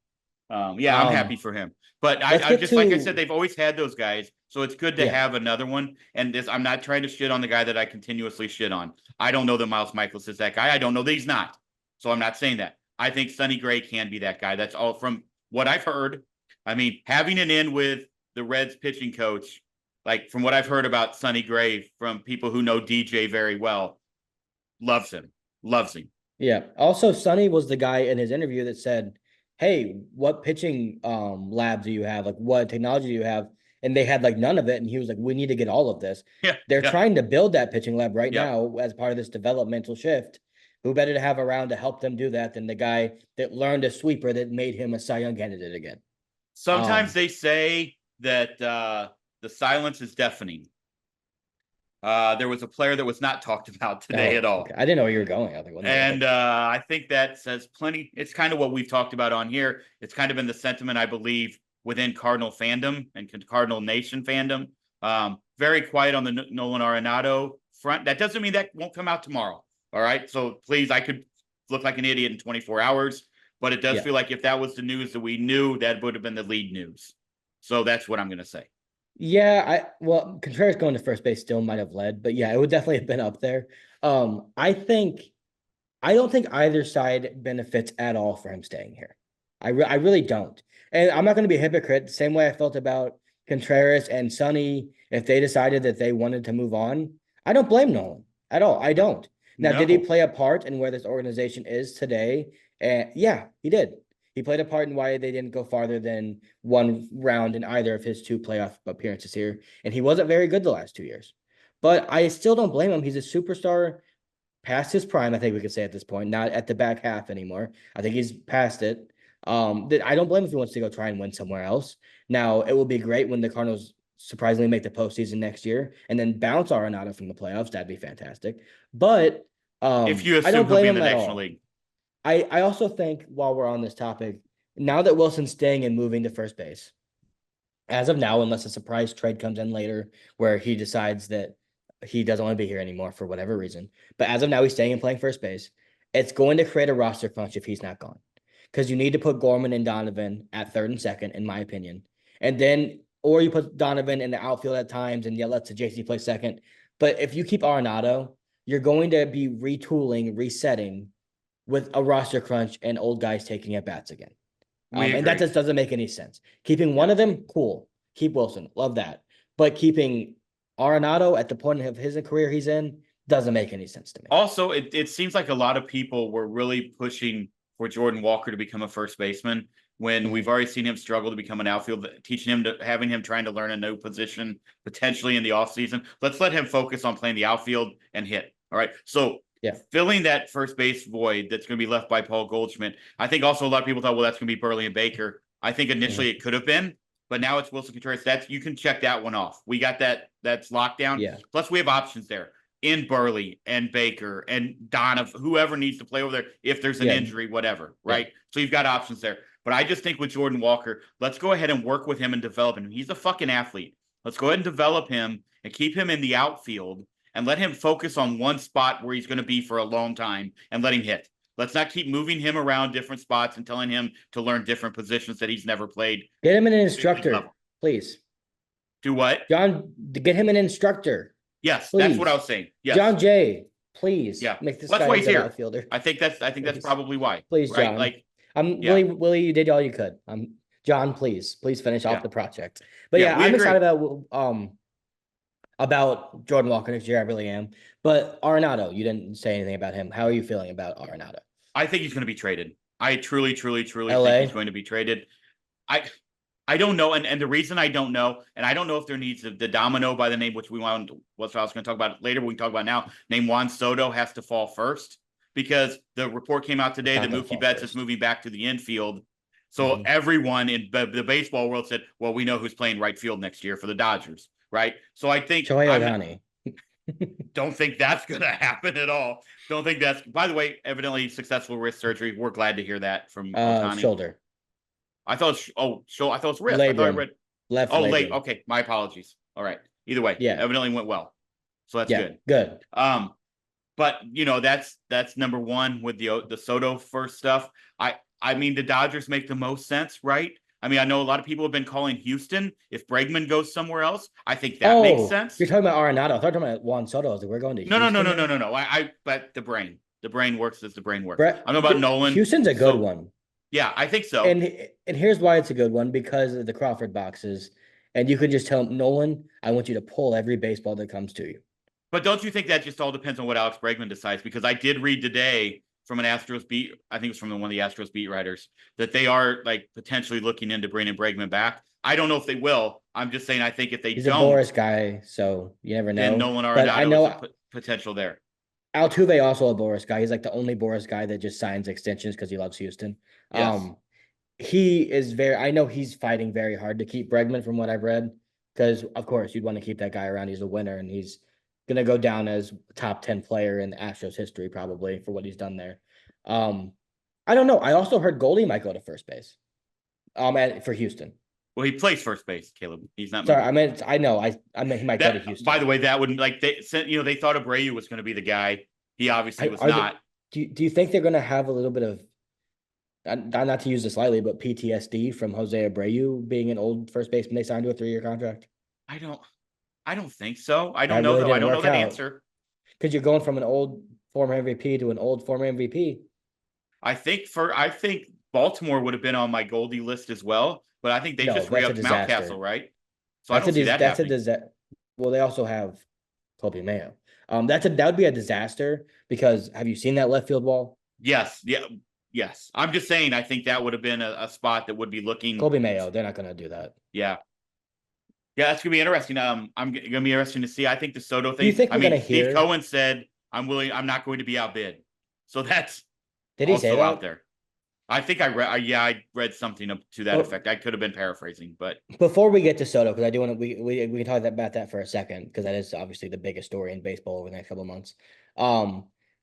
that. Yeah, I'm happy for him. But Let's I get just, like I said, to they've always had those guys. So it's good to yeah. have another one. And this, I'm not trying to shit on the guy that I continuously shit on. I don't know that Miles Michaelis is that guy. I don't know that he's not. So I'm not saying that. I think Sonny Gray can be that guy. That's all from what I've heard. I mean, having an in with the Reds pitching coach, like from what I've heard about Sonny Gray from people who know DJ very well, loves him, loves him. Yeah. Also, Sonny was the guy in his interview that said, "Hey, what pitching lab do you have? Like, what technology do you have?" And they had like none of it, and he was like, "We need to get all of this." Yeah, They're yeah, trying to build that pitching lab right yeah. now as part of this developmental shift. Who better to have around to help them do that than the guy that learned a sweeper that made him a Cy Young candidate again? Sometimes they say that the silence is deafening. There was a player that was not talked about today at all. Okay. I didn't know where you were going. I was like, and I think that says plenty. It's kind of what we've talked about on here. It's kind of been the sentiment, I believe, within Cardinal fandom and Cardinal Nation fandom. Very quiet on the Nolan Arenado front. That doesn't mean that won't come out tomorrow. All right. So please, I could look like an idiot in 24 hours, but it does feel like if that was the news that we knew, that would have been the lead news. So that's what I'm going to say. Yeah, Contreras going to first base still might have led, but yeah, it would definitely have been up there. I don't think either side benefits at all for him staying here. I really don't. And I'm not going to be a hypocrite. The same way I felt about Contreras and Sonny, if they decided that they wanted to move on, I don't blame Nolan at all. I don't. Now, did he play a part in where this organization is today? And yeah, he did. He played a part in why they didn't go farther than one round in either of his two playoff appearances here. And he wasn't very good the last 2 years. But I still don't blame him. He's a superstar past his prime, I think we could say at this point, not at the back half anymore. I think he's past it. That I don't blame him if he wants to go try and win somewhere else. Now, it will be great when the Cardinals surprisingly make the postseason next year and then bounce Arenado from the playoffs. That'd be fantastic. But if you assume I don't blame he'll be in him the at National all. League. I also think while we're on this topic, now that Wilson's staying and moving to first base, as of now, unless a surprise trade comes in later where he decides that he doesn't want to be here anymore for whatever reason, but as of now, he's staying and playing first base. It's going to create a roster crunch if he's not gone, because you need to put Gorman and Donovan at third and second, in my opinion, and then or you put Donovan in the outfield at times and let the JC play second. But if you keep Arenado, you're going to be retooling, resetting with a roster crunch and old guys taking at bats again. And that just doesn't make any sense. Keeping one of them, cool. Keep Willson, love that. But keeping Arenado at the point of his career he's in doesn't make any sense to me. Also, it seems like a lot of people were really pushing for Jordan Walker to become a first baseman when we've already seen him struggle to become an outfield, having him trying to learn a new position potentially in the offseason. Let's let him focus on playing the outfield and hit. All right. So filling that first base void that's going to be left by Paul Goldschmidt. I think also a lot of people thought, well, that's going to be Burley and Baker. I think initially it could have been, but now it's Willson Contreras. You can check that one off. We got that's locked down. Yeah. Plus we have options there in Burley and Baker and Donovan, whoever needs to play over there if there's an injury, whatever, right? So you've got options there. But I just think with Jordan Walker, let's go ahead and work with him and develop him. He's a fucking athlete. Let's go ahead and develop him and keep him in the outfield and let him focus on one spot where he's going to be for a long time and let him hit. Let's not keep moving him around different spots and telling him to learn different positions that he's never played. Get him an instructor, please. Do what? John, get him an instructor. Yes, please. That's what I was saying. Yes. John Jay, please. Yeah. Make this guy a good outfielder. I think that's probably why. Please, right? John. Like Willie, you did all you could. John, please finish off the project. But I'm excited about Jordan Walker next year. I really am. But Arenado, you didn't say anything about him. How are you feeling about Arenado? I think he's going to be traded. I truly think he's going to be traded. I don't know, and the reason I don't know, and I don't know if there needs the domino by the name which what I was going to talk about later. We can talk about now. Name Juan Soto has to fall first because the report came out today that Mookie Betts is moving back to the infield. So everyone in the baseball world said, "Well, we know who's playing right field next year for the Dodgers." Right. So I think don't think that's going to happen at all. Don't think that's, by the way, evidently successful wrist surgery. We're glad to hear that from Ohtani. Shoulder. I thought it was wrist. Labrum. I thought I read Left Oh, late. labrum. Okay, my apologies. All right. Either way, Yeah. evidently went well. So that's Yeah. good. Good. Um, but that's number one with the Soto first stuff. I mean the Dodgers make the most sense, right? I mean, I know a lot of people have been calling Houston. If Bregman goes somewhere else, I think that makes Oh, you're sense. talking about Arenado. I thought you were talking about Juan Soto. I was like, we're going to No, no, no, Houston no, no, now. no, no. But the brain works as the brain works. Brett, I know about Nolan. Houston's a good So one. yeah, I think so. And here's why it's a good one because of the Crawford boxes. And you could just tell Nolan, I want you to pull every baseball that comes to you. But don't you think that just all depends on what Alex Bregman decides? Because I did read today from an Astros beat, I think it's from one of the Astros beat writers, that they are like potentially looking into bringing Bregman back. I don't know if they will. I'm just saying I think if they He's a don't, Boris guy, so you never then know. Nolan But I Arenado is a know potential there. Altuve also a Boris guy. He's like the only Boris guy that just signs extensions because he loves Houston. Yes. He is very. I know he's fighting very hard to keep Bregman from what I've read, because of course you'd want to keep that guy around. He's a winner, and he's gonna go down as top 10 player in Astros history probably for what he's done there. Um, I don't know. I also heard Goldie might go to first base. For Houston. Well, he plays first base, Caleb. He's not Sorry, moving. I meant I know. I meant he might go to That, by Houston. the way, that wouldn't like they thought Abreu was going to be the guy. He obviously I was are they, not. do you think they're gonna have a little bit of not to use this lightly, but PTSD from Jose Abreu being an old first baseman they signed to a 3-year contract? I don't. I don't think so. I don't That know really though. I didn't don't know work that out answer. because you're going from an old former MVP to an old former MVP. I think Baltimore would have been on my Goldie list as well, but I think they No, just that's a re-upped Mountcastle, disaster. right? So I don't see that That's a happening. disaster. Well, they also have Kobe Mayo. That would be a disaster because have you seen that left field wall? Yes, yeah, yes. I'm just saying. I think that would have been a spot that would be looking. Kobe Mayo, they're not gonna do that. Yeah, yeah. That's gonna be interesting. I'm gonna be interesting to see. I think the Soto Do you thing. think I we're gonna mean, Steve hear? Cohen said, "I'm willing. I'm not going to be outbid." So that's Did he say also out that? there. I think I read. Yeah, I read something to that Well, effect. I could have been paraphrasing, but before we get to Soto, because I do want to we can talk about that for a second, because that is obviously the biggest story in baseball over the next couple of months.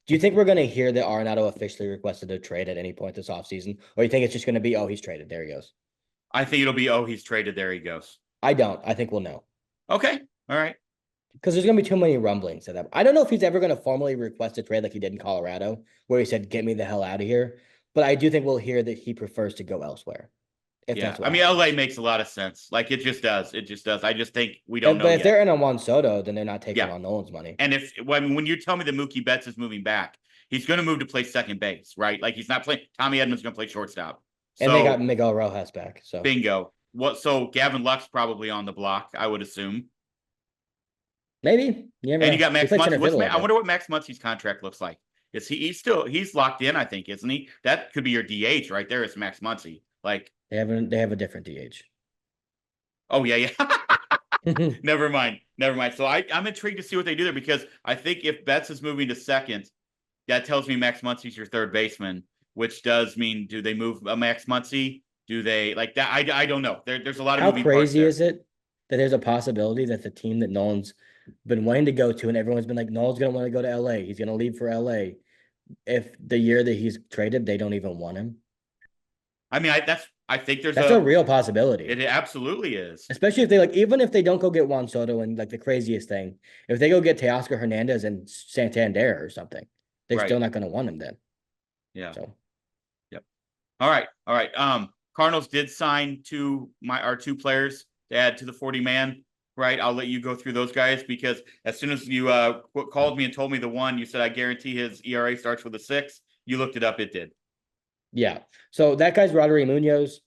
Do you think we're gonna hear that Arenado officially requested a trade at any point this offseason? Or you think it's just gonna be, oh, he's traded, there he goes? I think it'll be, oh, he's traded. There he goes. I don't. I think we'll know. Okay, all right. Because there's gonna be too many rumblings of that. I don't know if he's ever gonna formally request a trade like he did in Colorado, where he said, get me the hell out of here. But I do think we'll hear that he prefers to go elsewhere, if Yeah, that's what I mean, LA happens. makes a lot of sense. Like it just does. It just does. I just think we don't know But if yet. they're in on Juan Soto, then they're not taking Yeah, on Nolan's money. and if when you tell me that Mookie Betts is moving back, he's going to move to play second base, right? Like he's not playing. Tommy Edmonds going to play shortstop. And they got So Miguel Rojas back. So bingo. What? So Gavin Luck's probably on the block, I would assume. maybe. You never And you know. got He Max played center Muncy. fiddle a I bit. wonder what Max Muncy's contract looks like. Is he's locked in? I think, isn't he? That could be your DH right there. Is Max Muncy like? They have a different DH. Oh yeah, yeah. Never mind. Never mind. So I'm intrigued to see what they do there because I think if Betts is moving to second, that tells me Max Muncy's your third baseman, which does mean do they move a Max Muncy? Do they like that? I don't know. There's a lot of How moving parts crazy there. is it that there's a possibility that the team that Nolan's been wanting to go to, and everyone's been like, Nolan's gonna want to go to LA. He's gonna leave for LA. If the year that he's traded, they don't even want him. I mean, I think there's That's a a real possibility. it absolutely is. Especially if they even if they don't go get Juan Soto and like the craziest thing, if they go get Teoscar Hernandez and Santander or something, they're Right. still not going to want him then. Yeah. So Yep. All right. All right. Cardinals did sign our two players to add to the 40 man. Right. I'll let you go through those guys because as soon as you called me and told me the one, you said I guarantee his ERA starts with a 6. You looked it up. It did. yeah. So that guy's Rodri Munoz,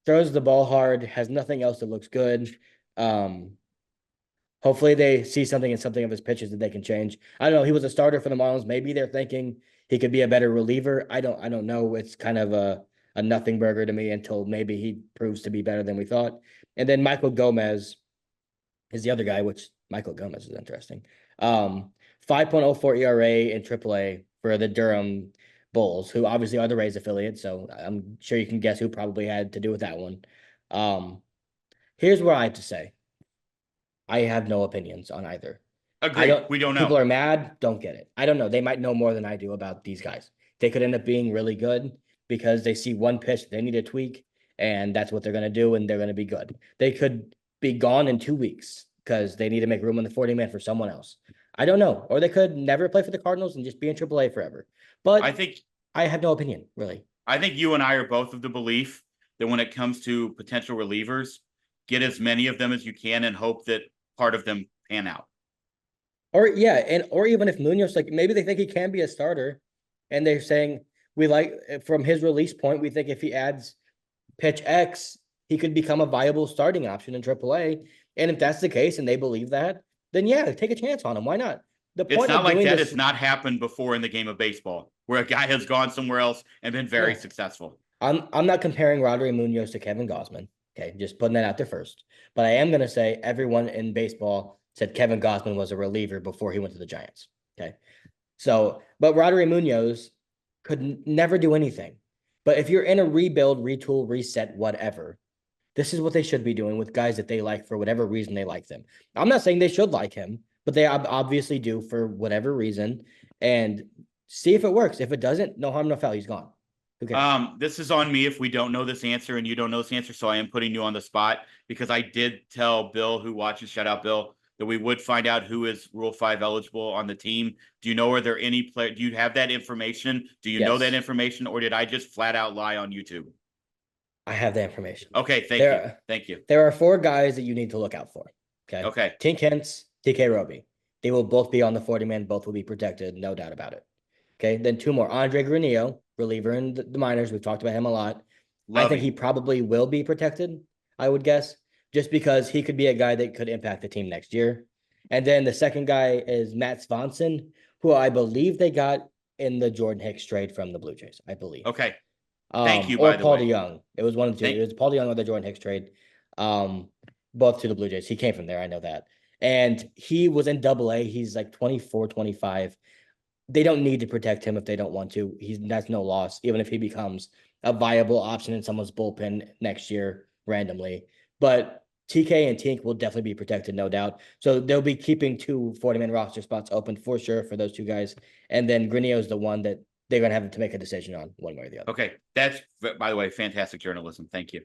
throws the ball hard, has nothing else that looks good. Um, Hopefully they see something in something of his pitches that they can change. I don't know. He was a starter for the Marlins. Maybe they're thinking he could be a better reliever. I don't know. It's kind of a nothing burger to me until maybe he proves to be better than we thought. And then Michael Gomez is the other guy, which Michael Gomez is interesting. 5.04 ERA in AAA for the Durham Bulls, who obviously are the Rays affiliate. So I'm sure you can guess who probably had to do with that one. Here's what I have to say. I have no opinions on either. I Agreed. don't, We don't people know. are mad, don't get it. I don't know. They might know more than I do about these guys. They could end up being really good because they see one pitch they need to tweak and that's what they're going to do, and they're going to be good. They could be gone in 2 weeks because they need to make room on the 40-man for someone else. I don't know. Or they could never play for the Cardinals and just be in AAA forever. But I have no opinion, really. I think you and I are both of the belief that when it comes to potential relievers, get as many of them as you can and hope that part of them pan out. Or even if Munoz, like maybe they think he can be a starter, and they're saying we like from his release point, we think if he adds pitch X, he could become a viable starting option in AAA. And if that's the case, and they believe that, then yeah, take a chance on him. Why not? It's not like that has not happened before in the game of baseball, where a guy has gone somewhere else and been very successful. I'm not comparing Rodri Munoz to Kevin Gausman. Okay, just putting that out there first. But I am going to say everyone in baseball said Kevin Gausman was a reliever before he went to the Giants. Okay, so but Rodri Munoz could never do anything. But if you're in a rebuild, retool, reset, whatever, this is what they should be doing with guys that they like for whatever reason they like them. I'm not saying they should like him, but they obviously do for whatever reason. And see if it works. If it doesn't, no harm, no foul. He's gone. This is on me if we don't know this answer and you don't know this answer. So I am putting you on the spot because I did tell Bill, who watches, shout out Bill, that we would find out who is Rule 5 eligible on the team. Do you know, are there any player? Do you have that information? Do you know that information, or did I just flat out lie on YouTube? I have the information. Okay, thank you. There are 4 guys that you need to look out for. Okay. Tink Hintz, TK Roby. They will both be on the 40-man. Both will be protected, no doubt about it. Okay, then 2 more. Andre Granillo, reliever in the minors. We've talked about him a lot. I think he probably will be protected, I would guess, just because he could be a guy that could impact the team next year. And then the second guy is Matt Swanson, who I believe they got in the Jordan Hicks trade from the Blue Jays, I believe. Okay. Thank you, by the way. Or Paul DeYoung. It was one of the two. It was Paul DeYoung or the Jordan Hicks trade. Both to the Blue Jays. He came from there. I know that. And he was in AA. He's like 24, 25. They don't need to protect him if they don't want to. That's no loss, even if he becomes a viable option in someone's bullpen next year randomly. But TK and Tink will definitely be protected, no doubt. So they'll be keeping 2 40-man roster spots open for sure for those 2 guys. And then Granillo is the one that they're going to have to make a decision on one way or the other. Okay. That's, by the way, fantastic journalism. Thank you.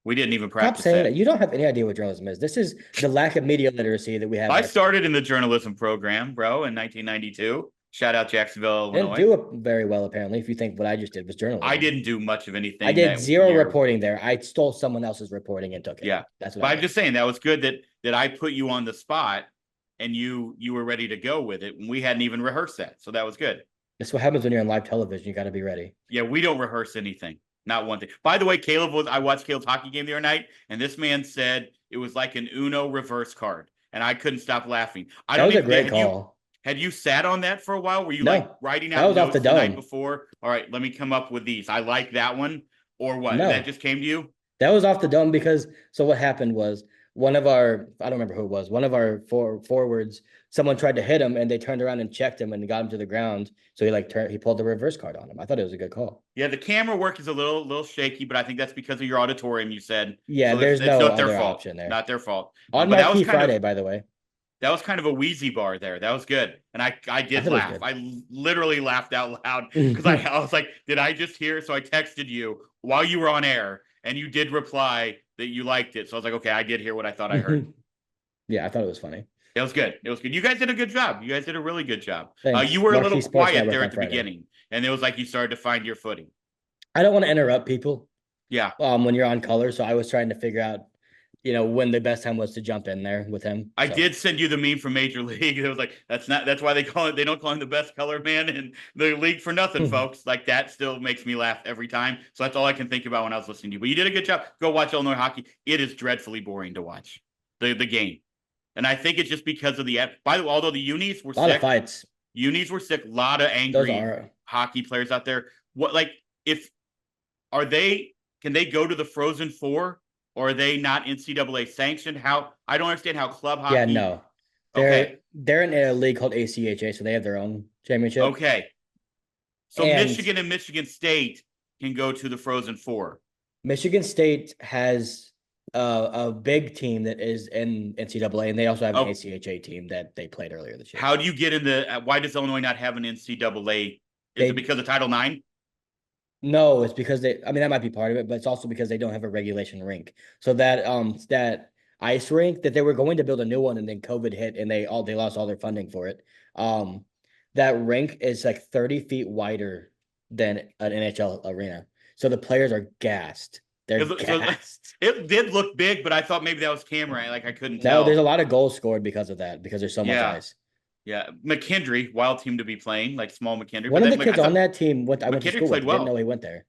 We didn't even practice. Stop saying that. You don't have any idea what journalism is. This is the lack of media literacy that we have. I started in the journalism program, bro, in 1992. Shout out Jacksonville, Illinois. Didn't do it very well, apparently, if you think what I just did was journalism. I didn't do much of anything. I did 0 reporting there. I stole someone else's reporting and took it. Yeah. That's what but I'm just saying that was good that I put you on the spot and you were ready to go with it. And we hadn't even rehearsed that. So that was good. That's what happens when you're on live television. You got to be ready. Yeah, we don't rehearse anything. Not one thing. By the way, I watched Caleb's hockey game the other night, and this man said it was like an Uno reverse card. And I couldn't stop laughing. That was a great call. Had you sat on that for a while? Were you writing out notes the night before? All right, let me come up with these. I like that one. Or what? No. That just came to you? That was off the dome because what happened was one of our, I don't remember who it was, one of our forwards, someone tried to hit him and they turned around and checked him and got him to the ground. So he pulled the reverse card on him. I thought it was a good call. Yeah, the camera work is a little shaky, but I think that's because of your auditorium, you said. Yeah, so there's no not their fault. Option there. Not their fault. On Marquee Friday, by the way. That was kind of a wheezy bar there. That was good. And I did laugh. I literally laughed out loud because I was like, did I just hear? So I texted you while you were on air and you did reply that you liked it. So I was like, okay, I did hear what I thought I heard. Yeah, I thought it was funny. It was good. It was good. You guys did a good job. You guys did a really good job. You were a little quiet there at the beginning. And it was like you started to find your footing. I don't want to interrupt people. Yeah. When you're on color. So I was trying to figure out when the best time was to jump in there with him. I did send you the meme from Major League. It was like, that's why they don't call him the best color man in the league for nothing, folks. Like that still makes me laugh every time. So that's all I can think about when I was listening to you. But you did a good job. Go watch Illinois hockey. It is dreadfully boring to watch the game. And I think it's just because of although the unis were sick. A lot of fights. Unis were sick. A lot of angry hockey players out there. Can they go to the Frozen Four? Or are they not NCAA sanctioned? I don't understand how club hockey. Yeah, no. They're in a league called ACHA, so they have their own championship. Okay. So Michigan and Michigan State can go to the Frozen Four. Michigan State has a big team that is in NCAA, and they also have an ACHA team that they played earlier this year. How do you get why does Illinois not have an NCAA? Is it because of Title IX? No, it's because that might be part of it, but it's also because they don't have a regulation rink. So that ice rink that they were going to build a new one and then COVID hit and they lost all their funding for it. Um, that rink is like 30 feet wider than an NHL arena. So the players are gassed. They're So gassed. it did look big, but I thought maybe that was camera. Like I couldn't No, there's a tell. lot of goals scored because of that, because there's so much Yeah, ice. yeah. McKendry, wild team to be playing, like small McKendry. One But of the then I kids on thought that team I went to McKendry school with. played Didn't know well. he went there.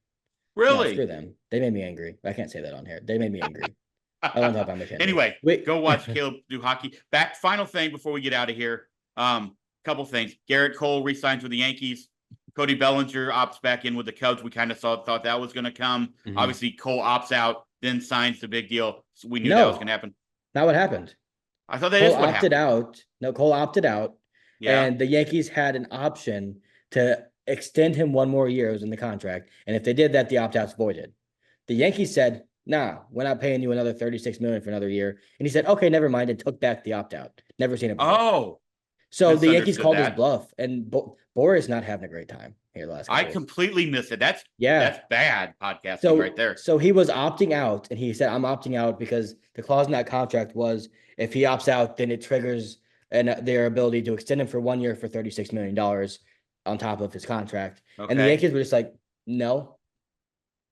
No, screw Really? them. They made me angry. I can't say that on here. They made me angry. I want to talk about McHenry. Anyway, Wait. go watch Caleb do hockey. Back, final thing before we get out of here. Couple things. Garrett Cole re-signs with the Yankees. Cody Bellinger opts back in with the Cubs. We kind of thought that was going to come. Mhm. Obviously, Cole opts out, then signs the big deal. So we knew that was going to No, happen. not what happened. I thought that Cole is what opted happened. out. No, Cole opted out. Yeah. And the Yankees had an option to extend him one more year in the contract. And if they did that, the opt-out's voided. The Yankees said, nah, we're not paying you another $36 million for another year. And he said, okay, never mind, and took back the opt-out. Never seen it before. Oh, So the Yankees misunderstood called his that. bluff, and Boris not having a great time here the last I couple. completely missed it. That's Yeah. bad podcasting right there. So he was opting out, and he said, "I'm opting out because the clause in that contract was if he opts out, then it triggers their ability to extend him for 1 year for $36 million on top of his contract." And the Okay. Yankees were just like, "No,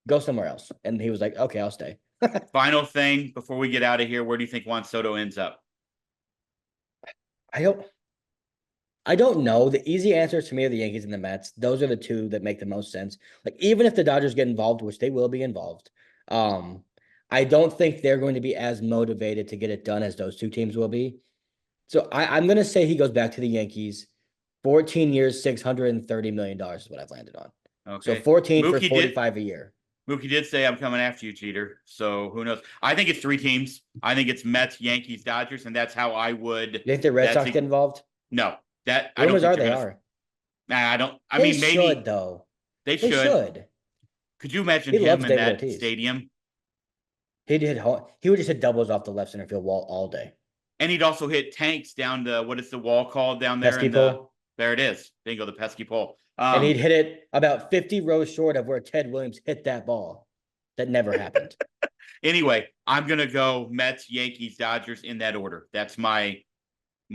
go somewhere else." And he was like, "Okay, I'll stay." Final thing before we get out of here, where do you think Juan Soto ends up? I don't. I don't know. The easy answers to me are the Yankees and the Mets. Those are the two that make the most sense. Like even if the Dodgers get involved, which they will be involved, um, I don't think they're going to be as motivated to get it done as those two teams will be. So I'm gonna say he goes back to the Yankees. 14 years, $630 million is what I've landed on. So Okay. 14 for Mookie did 45 a year. Mookie did say I'm coming after you, cheater. So who knows? I think it's three teams. I think it's Mets, Yankees, Dodgers, and that's how I would. You think the Red Sox get involved? No, that I don't Rumors think are they're they gonna. are. Nah, I don't. I They mean, should maybe though. they They should. should. Could you imagine He him loves in David that Ortiz. stadium? He would just hit doubles off the left center field wall all day. And he'd also hit tanks down the what is the wall called down there Pesky in the pole. there it is. Bingo, the pesky pole. And he'd hit it about 50 rows short of where Ted Williams hit that ball. That never happened. Anyway, I'm gonna go Mets, Yankees, Dodgers in that order. That's my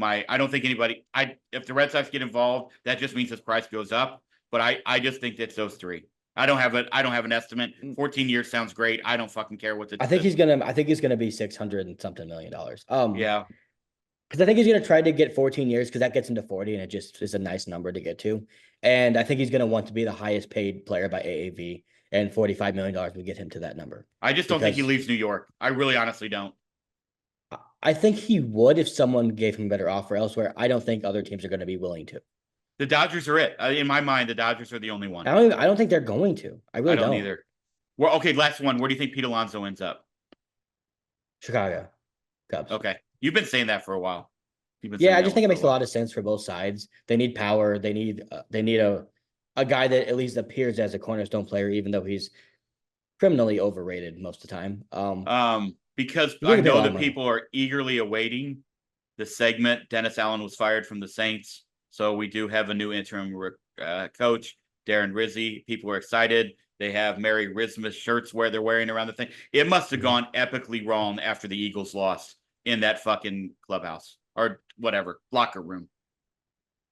I don't think anybody if the Red Sox get involved, that just means his price goes up. But I just think it's those three. I don't have an estimate. 14 years sounds great. I don't fucking care what the I think he's gonna be 600 and something $million. Yeah. Because I think he's gonna try to get 14 years because that gets him to 40 and it just is a nice number to get to. And I think he's gonna want to be the highest paid player by AAV, and $45 million would get him to that number. I just don't think he leaves New York. I really honestly don't. I think he would if someone gave him a better offer elsewhere. I don't think other teams are going to be willing to. The Dodgers are it. In my mind, the Dodgers are the only one. I don't think they're going to. I really don't either. Well, okay, last one. Where do you think Pete Alonso ends up? Chicago Cubs. Okay. You've been saying that for a while. Yeah, I just think it makes a lot of sense for both sides. They need power. They need a guy that at least appears as a cornerstone player, even though he's criminally overrated most of the time. Because I know that people are eagerly awaiting the segment. Dennis Allen was fired from the Saints, so we do have a new interim coach, Darren Rizzi. People are excited. They have Merry Christmas shirts where they're wearing around the thing. It must have gone epically wrong after the Eagles lost in that fucking clubhouse or whatever locker room.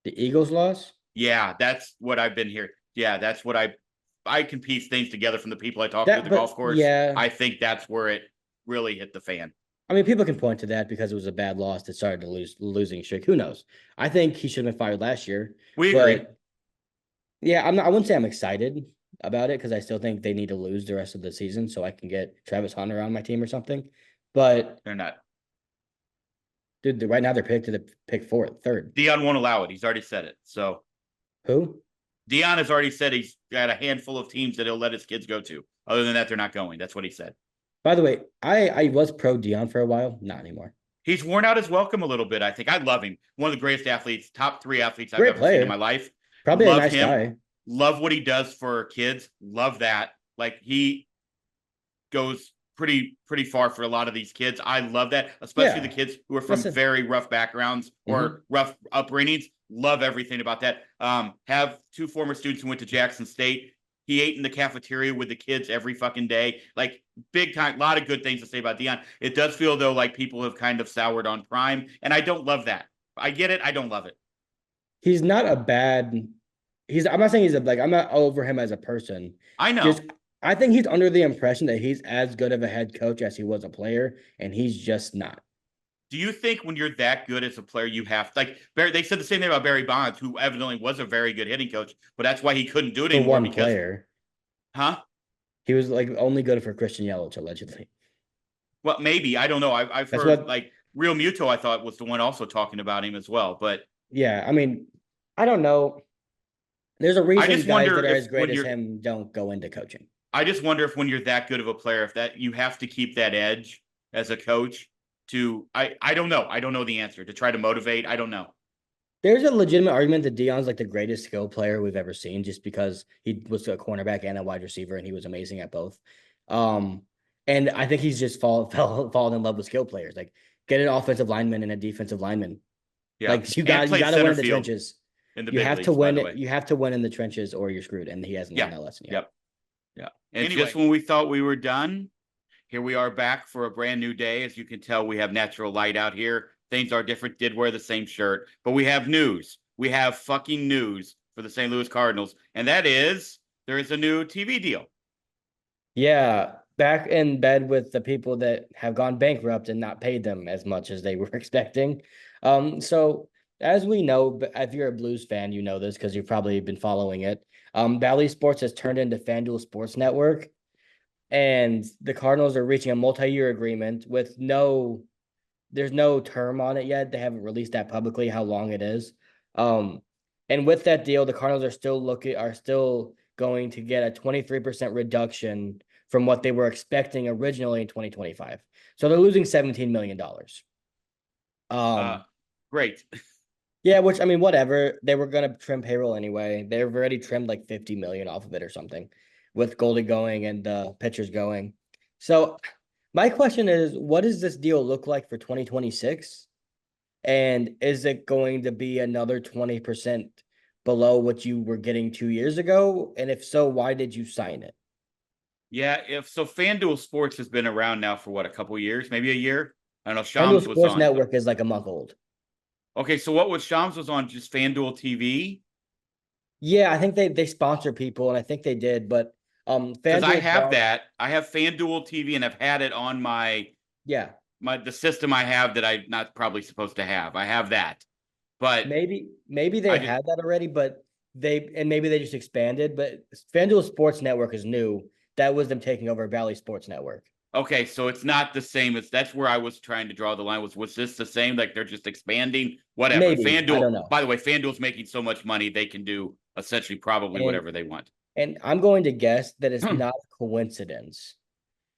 The Eagles lost? Yeah, that's what I've been here. Yeah, that's what I can piece things together from the people I talked to at the golf course. Yeah, I think that's where it really hit the fan. I mean, people can point to that because it was a bad loss that started to losing streak. Who knows? I think he should have been fired last year. We agree. Yeah, I wouldn't say I'm excited about it because I still think they need to lose the rest of the season so I can get Travis Hunter on my team or something. But they're not. Dude, right now they're pick third. Dion won't allow it. He's already said it. So who? Dion has already said he's got a handful of teams that he'll let his kids go to. Other than that, they're not going. That's what he said. By the way, I was pro Dion for a while, not anymore. He's worn out his welcome a little bit, I think. I love him. One of the greatest athletes, top 3 athletes I've ever seen in my life. Probably love a nice guy. Love what he does for kids. Love that. Like he goes pretty far for a lot of these kids. I love that, especially the kids who are from very rough backgrounds or rough upbringings. Love everything about that. Have 2 former students who went to Jackson State. He ate in the cafeteria with the kids every fucking day. Like, big time. A lot of good things to say about Dion. It does feel, though, like people have kind of soured on Prime, and I don't love that. I get it. I don't love it. He's not a bad. I'm not saying I'm not over him as a person. I Just know. I think he's under the impression that he's as good of a head coach as he was a player, and he's just not. Do you think when you're that good as a player, you have like Barry? They said the same thing about Barry Bonds, who evidently was a very good hitting coach, but that's why he couldn't do it For anymore one because, player, huh? he was like only good for Christian Yelich, allegedly. Well, maybe I don't know. I've That's heard what. like Real Muto. I thought was the one also talking about him as well, but Yeah, I mean, I don't know. There's a I reason just guys wonder that are if as great when as you're him don't go into coaching. I just wonder if when you're that good of a player, if that you have to keep that edge as a coach to I don't know. I don't know the answer to try to motivate. I don't know. There's a legitimate argument that Dion's like the greatest skill player we've ever seen, just because he was a cornerback and a wide receiver, and he was amazing at both. Um, and I think he's just fallen in love with skill players. Like, get an offensive lineman and a defensive lineman. Yeah. Like, And you played got to win center in the field trenches. in the You big have to leagues, by win the it. way. You have to win in the trenches, or you're screwed. And he hasn't Yeah. learned that lesson yet. Yep. Yeah. And Anyway, just when we thought we were done, here we are back for a brand new day. As you can tell, we have natural light out here. Things are different. Did wear the same shirt, but we have news. We have fucking news for the St. Louis Cardinals, and that is there is a new TV deal. yeah, back in bed with the people that have gone bankrupt and not paid them as much as they were expecting. So as we know, if you're a Blues fan, you know this because you've probably been following it. Bally Sports has turned into FanDuel Sports Network, and the Cardinals are reaching a multi-year agreement with there's no term on it yet. They haven't released that publicly how long it is. Um, and with that deal, the Cardinals are still going to get a 23% reduction from what they were expecting originally in 2025. So they're losing $17 million. Uh, Um, great. yeah, which I mean, whatever. They were gonna trim payroll anyway. They've already trimmed like 50 million off of it or something, with Goldie going and pitchers going. So my question is, what does this deal look like for 2026? And is it going to be another 20% below what you were getting 2 years ago? And if so, why did you sign it? Yeah, if so, FanDuel Sports has been around now for what, a couple years, maybe a year. I don't know. FanDuel Shams was Sports on. Network is like a month old. Okay, so what was Shams was on just FanDuel TV? Yeah, I think they sponsor people, and I think they did, but Because I FanDuel have bought, that. I have FanDuel TV and I've had it on yeah, the system I have that I'm not probably supposed to have. I have that. But maybe they I just had that already, but maybe they just expanded. But FanDuel Sports Network is new. That was them taking over Valley Sports Network. okay, so it's not the same as that's where I was trying to draw the line. Was this the same? Like they're just expanding? Whatever. Maybe, I FanDuel, don't know. by the way, FanDuel's making so much money they can do essentially probably And whatever they want. and I'm going to guess that it's not a coincidence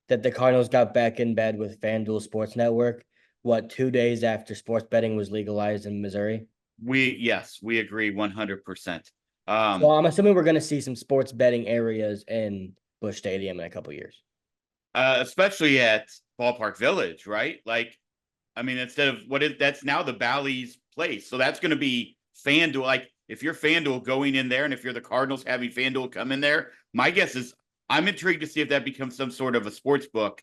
that the Cardinals got back in bed with FanDuel Sports Network, 2 days after sports betting was legalized in Missouri. Yes, we agree 100%. So I'm assuming we're going to see some sports betting areas in Busch Stadium in a couple years. Especially at Ballpark Village, right? Like, I mean, instead of that's now the Bally's place. So that's going to be FanDuel. Like, if you're FanDuel going in there, and if you're the Cardinals having FanDuel come in there, my guess is I'm intrigued to see if that becomes some sort of a sports book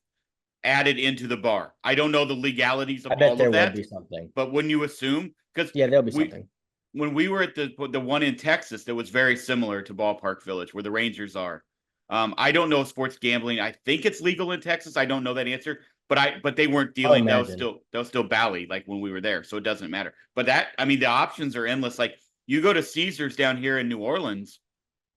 added into the bar. I don't know the legalities I of bet all there of will that, be something. but wouldn't you assume? Because Yeah, there'll be we something. when we were at the one in Texas that was very similar to Ballpark Village where the Rangers are. I don't know sports gambling. I think it's legal in Texas. I don't know that answer, but they weren't I'll dealing. imagine. That was still Bally like when we were there, so it doesn't matter. But that I mean the options are endless. Like you go to Caesars down here in New Orleans.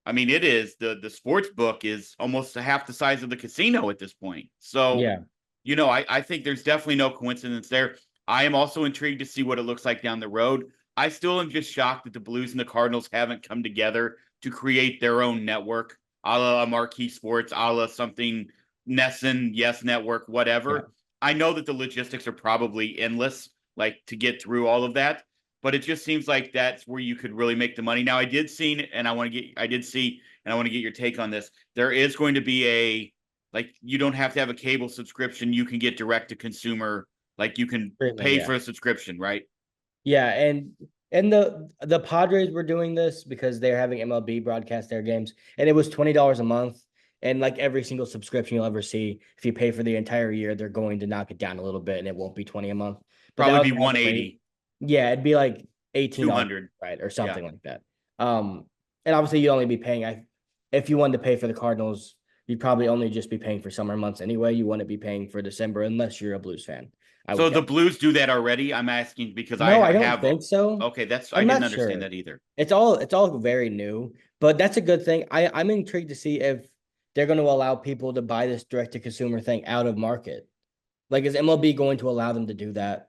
I mean it is the sports book is almost half the size of the casino at this point. So Yeah. I think there's definitely no coincidence there. I am also intrigued to see what it looks like down the road. I still am just shocked that the Blues and the Cardinals haven't come together to create their own network, a la Marquee Sports, a la something Nesson, Yes Network, Yeah. whatever. I know that the logistics are probably endless, like to get through all of that, but it just seems like that's where you could really make the money. Now, I did see, and I want to get your take on this. There is going to be like you don't have to have a cable subscription. You can get direct to consumer. Like you can Treatment, pay yeah. for a subscription, right? Yeah, and And the Padres were doing this because they're having MLB broadcast their games, and it was $20 a month. And like every single subscription you'll ever see, if you pay for the entire year, they're going to knock it down a little bit, and it won't be 20 a month. But that Probably was be all the rate. 180, Yeah, it'd be like $18, 200. right, or Yeah. something like that. And obviously you'd only be paying. If you wanted to pay for the Cardinals, you'd probably only just be paying for summer months anyway. You wouldn't be paying for December unless you're a Blues fan. I would So the guess. Blues do that already? I'm asking because I No, I don't have. think so. Okay, I I'm didn't not understand sure. that either. It's all very new, but that's a good thing. I'm intrigued to see if they're going to allow people to buy this direct to consumer thing out of market. Like, is MLB going to allow them to do that?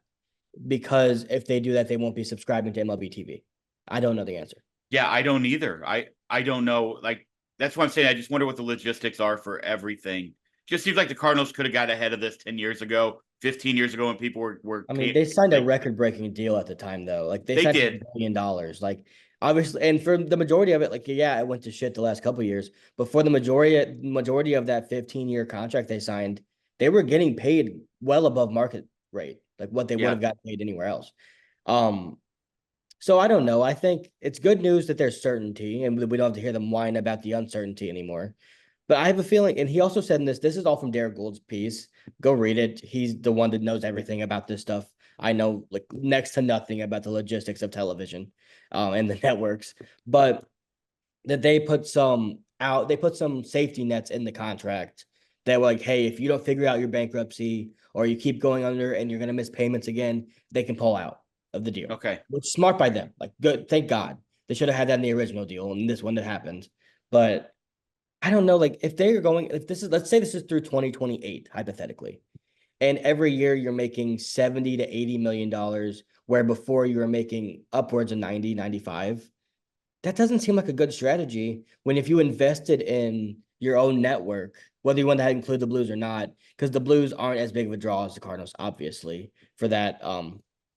Because if they do that, they won't be subscribing to MLB TV. I don't know the answer. Yeah, I don't either. I don't know. Like that's what I'm saying. I just wonder what the logistics are for everything. Just seems like the Cardinals could have got ahead of this 10 years ago, 15 years ago, when people were I mean, they signed a like record-breaking deal at the time, though. Like they they signed did. $1 billion. Like obviously, and for the majority of it, like yeah, it went to shit the last couple of years. But for the majority of that 15-year contract they signed, they were getting paid well above market rate, like what they would Yeah. have got paid anywhere else. Um, so I don't know. I think it's good news that there's certainty, and we don't have to hear them whine about the uncertainty anymore. But I have a feeling, and he also said in this is all from Derek Gould's piece. Go read it. He's the one that knows everything about this stuff. I know like next to nothing about the logistics of television, and the networks, but that they put some safety nets in the contract that were like, hey, if you don't figure out your bankruptcy or you keep going under and you're gonna miss payments again, they can pull out of the deal. Okay. Which is smart by them. Like good, thank God. They should have had that in the original deal and this one that happened. But I don't know, like if they're going, if this is, let's say this is through 2028, hypothetically, and every year you're making 70 to 80 million dollars, where before you were making upwards of 90, 95. That doesn't seem like a good strategy when if you invested in your own network, whether you want to include the Blues or not, because the Blues aren't as big of a draw as the Cardinals, obviously, for that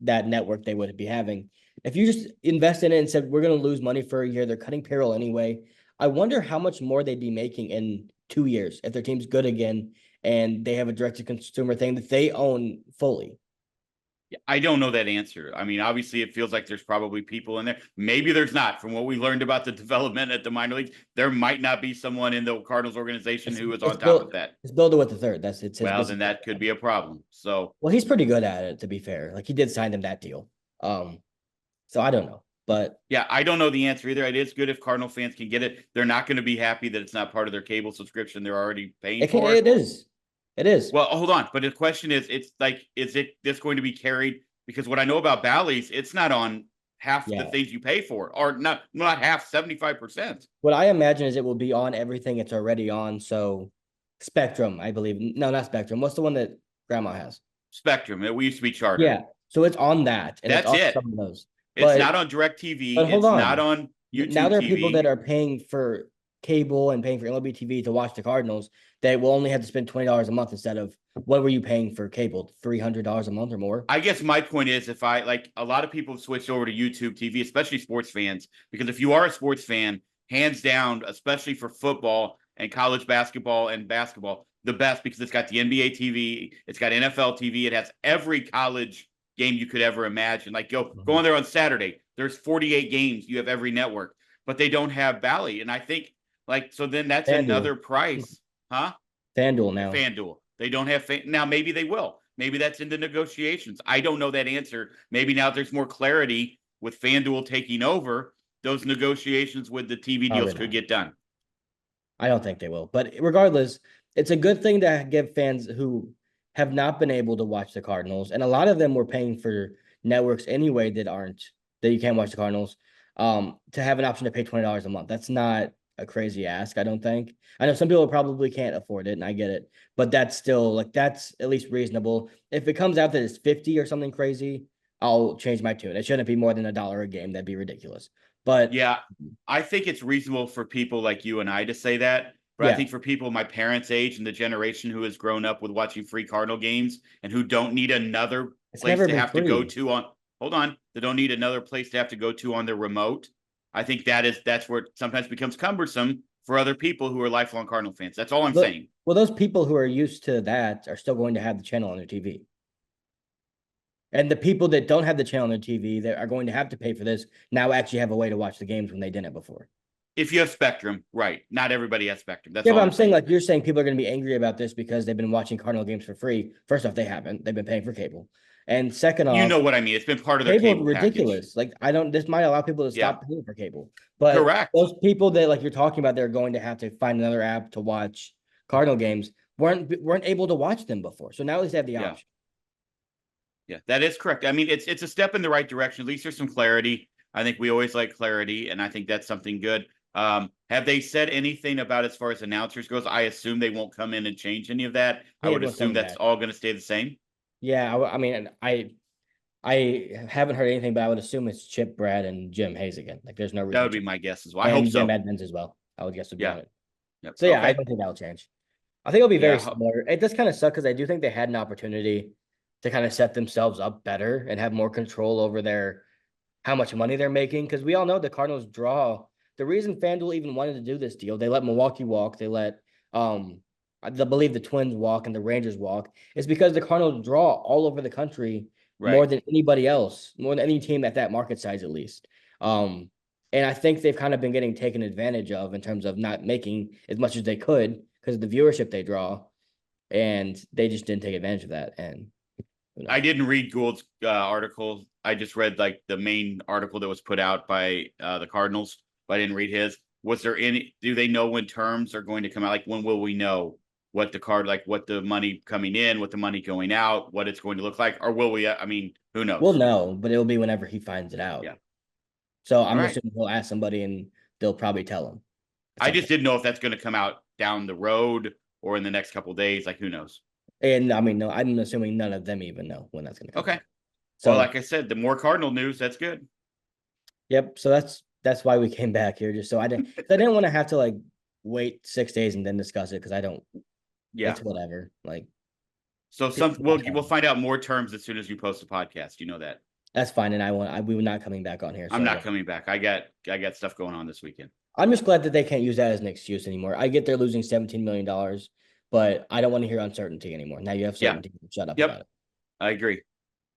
network they would be having. If you just invest in it and said we're going to lose money for a year, they're cutting payroll anyway. I wonder how much more they'd be making in 2 years if their team's good again and they have a direct to consumer thing that they own fully. I don't know that answer. I mean, obviously, it feels like there's probably people in there. Maybe there's not. From what we learned about the development at the minor leagues, there might not be someone in the Cardinals organization who is It's on top of built. that. It's built with the third. It's his Well, then business. that could be a problem. So, Well, he's pretty good at it, to be fair. Like he did sign them that deal. Um, so I don't know, but yeah, I don't know the answer either. It is good if Cardinal fans can get it. They're not going to be happy that it's not part of their cable subscription they're already paying it can. for. It is. It is. Well, hold on. But the question is, it's like, is it this going to be carried? Because what I know about Bally's, it's not on half the Yeah. things you pay for, or not half, 75%. What I imagine is it will be on everything it's already on. So Spectrum, I believe. No, not Spectrum. What's the one that Grandma has? Spectrum. We used to be Charter. Yeah. So it's on that, and it's That's on it. some of those. It's But not on DirecTV. hold It's not on. on Now YouTube there are people that TV. are paying for cable and paying for MLB TV to watch the Cardinals that will only have to spend $20 a month instead of what were you paying for cable? $300 a month or more? I guess my point is, if I like, a lot of people have switched over to YouTube TV, especially sports fans, because if you are a sports fan, hands down, especially for football and college basketball and basketball, the best, because it's got the NBA TV, it's got NFL TV, it has every college game you could ever imagine. Like go on there on Saturday. There's 48 games. You have every network, but they don't have Bally. And I think like so then that's FanDuel. another price, huh? FanDuel now. FanDuel. They don't have now. Maybe they will. Maybe that's in the negotiations. I don't know that answer. Maybe now there's more clarity with FanDuel taking over. Those negotiations with the TV deals Probably could not. get done. I don't think they will. But regardless, it's a good thing to give fans who have not been able to watch the Cardinals, and a lot of them were paying for networks anyway that you can't watch the Cardinals, to have an option to pay $20 a month. That's not a crazy ask, I don't think. I know some people probably can't afford it, and I get it, but that's still like that's at least reasonable. If it comes out that it's 50 or something crazy, I'll change my tune. It shouldn't be more than $1 a game. That'd be ridiculous. But Yeah, I think it's reasonable for people like you and I to say that. But I yeah, think for people my parents' age and the generation who has grown up with watching free Cardinal games and who don't need another it's place never to been have to go free. to on, hold on, they don't need another place to have to go to on their remote. I think that's where it sometimes becomes cumbersome for other people who are lifelong Cardinal fans. That's all I'm Look, saying. well, those people who are used to that are still going to have the channel on their TV. And the people that don't have the channel on their TV that are going to have to pay for this now actually have a way to watch the games when they didn't before. If you have Spectrum, right? Not everybody has Spectrum. That's Yeah, all but I'm I'm saying saying. like you're saying people are going to be angry about this because they've been watching Cardinal games for free. First off, they haven't. They've been paying for cable. And second You off, know what I mean? It's been part of their cable is cable package. ridiculous. Like I don't. This might allow people to Yeah, stop paying for cable. But correct. those people that like you're talking about, they're going to have to find another app to watch Cardinal games. Weren't able to watch them before. So now at least they have the Yeah. option. Yeah, that is correct. I mean, it's a step in the right direction. At least there's some clarity. I think we always like clarity, and I think that's something good. Have they said anything about as far as announcers goes? I assume they won't come in and change any of that. I would Everyone's assume coming that's back. all going to stay the same. Yeah, I mean, I haven't heard anything, but I would assume it's Chip, Brad, and Jim Hayes again. Like there's no That reason would be to. my guess as well. I hope And Jim so. Edmonds as well. I would guess would be Yeah. on it. Yep. So yeah, I Okay. don't think that'll change. I think it'll be very Yeah. similar. It does kind of suck because I do think they had an opportunity to kind of set themselves up better and have more control over their how much money they're making. Because we all know the Cardinals draw. The reason FanDuel even wanted to do this deal, they let Milwaukee walk, they let I believe the Twins walk and the Rangers walk, is because the Cardinals draw all over the country more Right. than anybody else, more than any team at that market size at least. And I think they've kind of been getting taken advantage of in terms of not making as much as they could because of the viewership they draw, and they just didn't take advantage of that. And I didn't read Gould's article. I just read like the main article that was put out by the Cardinals, but I didn't read his. Was there any? Do they know when terms are going to come out? Like when will we know what the card, like what the money coming in, what the money going out, what it's going to look like, or will we? I mean, who we'll knows? know, but it'll be whenever he finds it out. Yeah. So All I'm right. assuming he'll ask somebody, and they'll probably tell him at I some just point. didn't know if that's going to come out down the road or in the next couple of days. Like who knows? And I mean, no, I'm assuming none of them even know when that's going to come Okay. out. Well, So like I said, the more Cardinal news, that's good. yep. So that's why we came back here, just so I didn't want to have to like wait 6 days and then discuss it because I don't. Yeah. It's whatever. Like So it's we'll find out more terms as soon as you post a podcast. You know that. that's fine, and we were not coming back on here. I'm So not coming back. I got stuff going on this weekend. I'm just glad that they can't use that as an excuse anymore. I get they're losing $17 million, but I don't want to hear uncertainty anymore. Now you have Yeah. certainty. Shut up about Yep. it. I agree.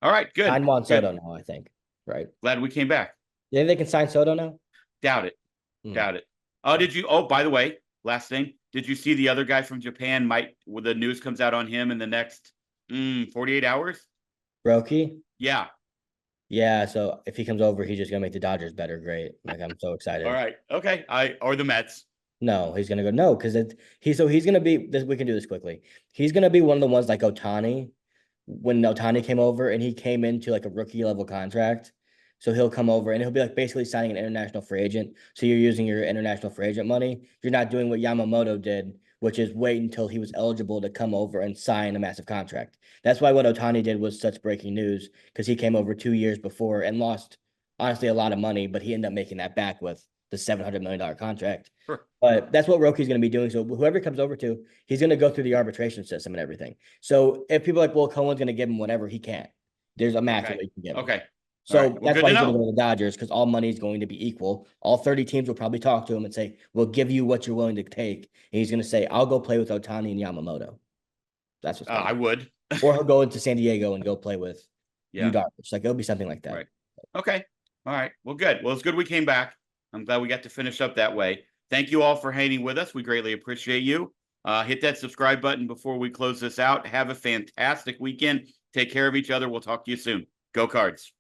All right. Good. Sign Juan Good. Soto now, I think. Right? Glad we came back. You think they can sign Soto now? Doubt it. Hmm. Doubt it. Oh, did you? Oh, by the way, last thing. Did you see the other guy from Japan? When the news comes out on him in the next 48 hours? Brokey? Yeah. Yeah. So if he comes over, he's just gonna make the Dodgers better. Great. Like I'm so excited. All right. Okay. Or the Mets. No, he's gonna go no because he's gonna be this. We can do this quickly. He's gonna be one of the ones like Otani when Otani came over and he came into like a rookie level contract. So he'll come over and he'll be like basically signing an international free agent. So you're using your international free agent money. You're not doing what Yamamoto did, which is wait until he was eligible to come over and sign a massive contract. That's why what Otani did was such breaking news because he came over 2 years before and lost honestly a lot of money, but he ended up making that back with the $700 million contract. Sure. But that's what Roki's going to be doing. So whoever he comes over to, he's going to go through the arbitration system and everything. So if people are like, well, Cohen's going to give him whatever, he can't. There's a max Okay. that you can give him. Okay. So All right. Well, that's good why to he's going to know. go to the Dodgers because all money is going to be equal. All 30 teams will probably talk to him and say, we'll give you what you're willing to take. And he's going to say, I'll go play with Otani and Yamamoto. That's what's going I to would. Or he'll go into San Diego and go play with Yeah. Darvish. Like it'll be something like that. Right. Okay. All right. Well, good. Well, it's good we came back. I'm glad we got to finish up that way. Thank you all for hanging with us. We greatly appreciate you. Hit that subscribe button before we close this out. Have a fantastic weekend. Take care of each other. We'll talk to you soon. Go Cards.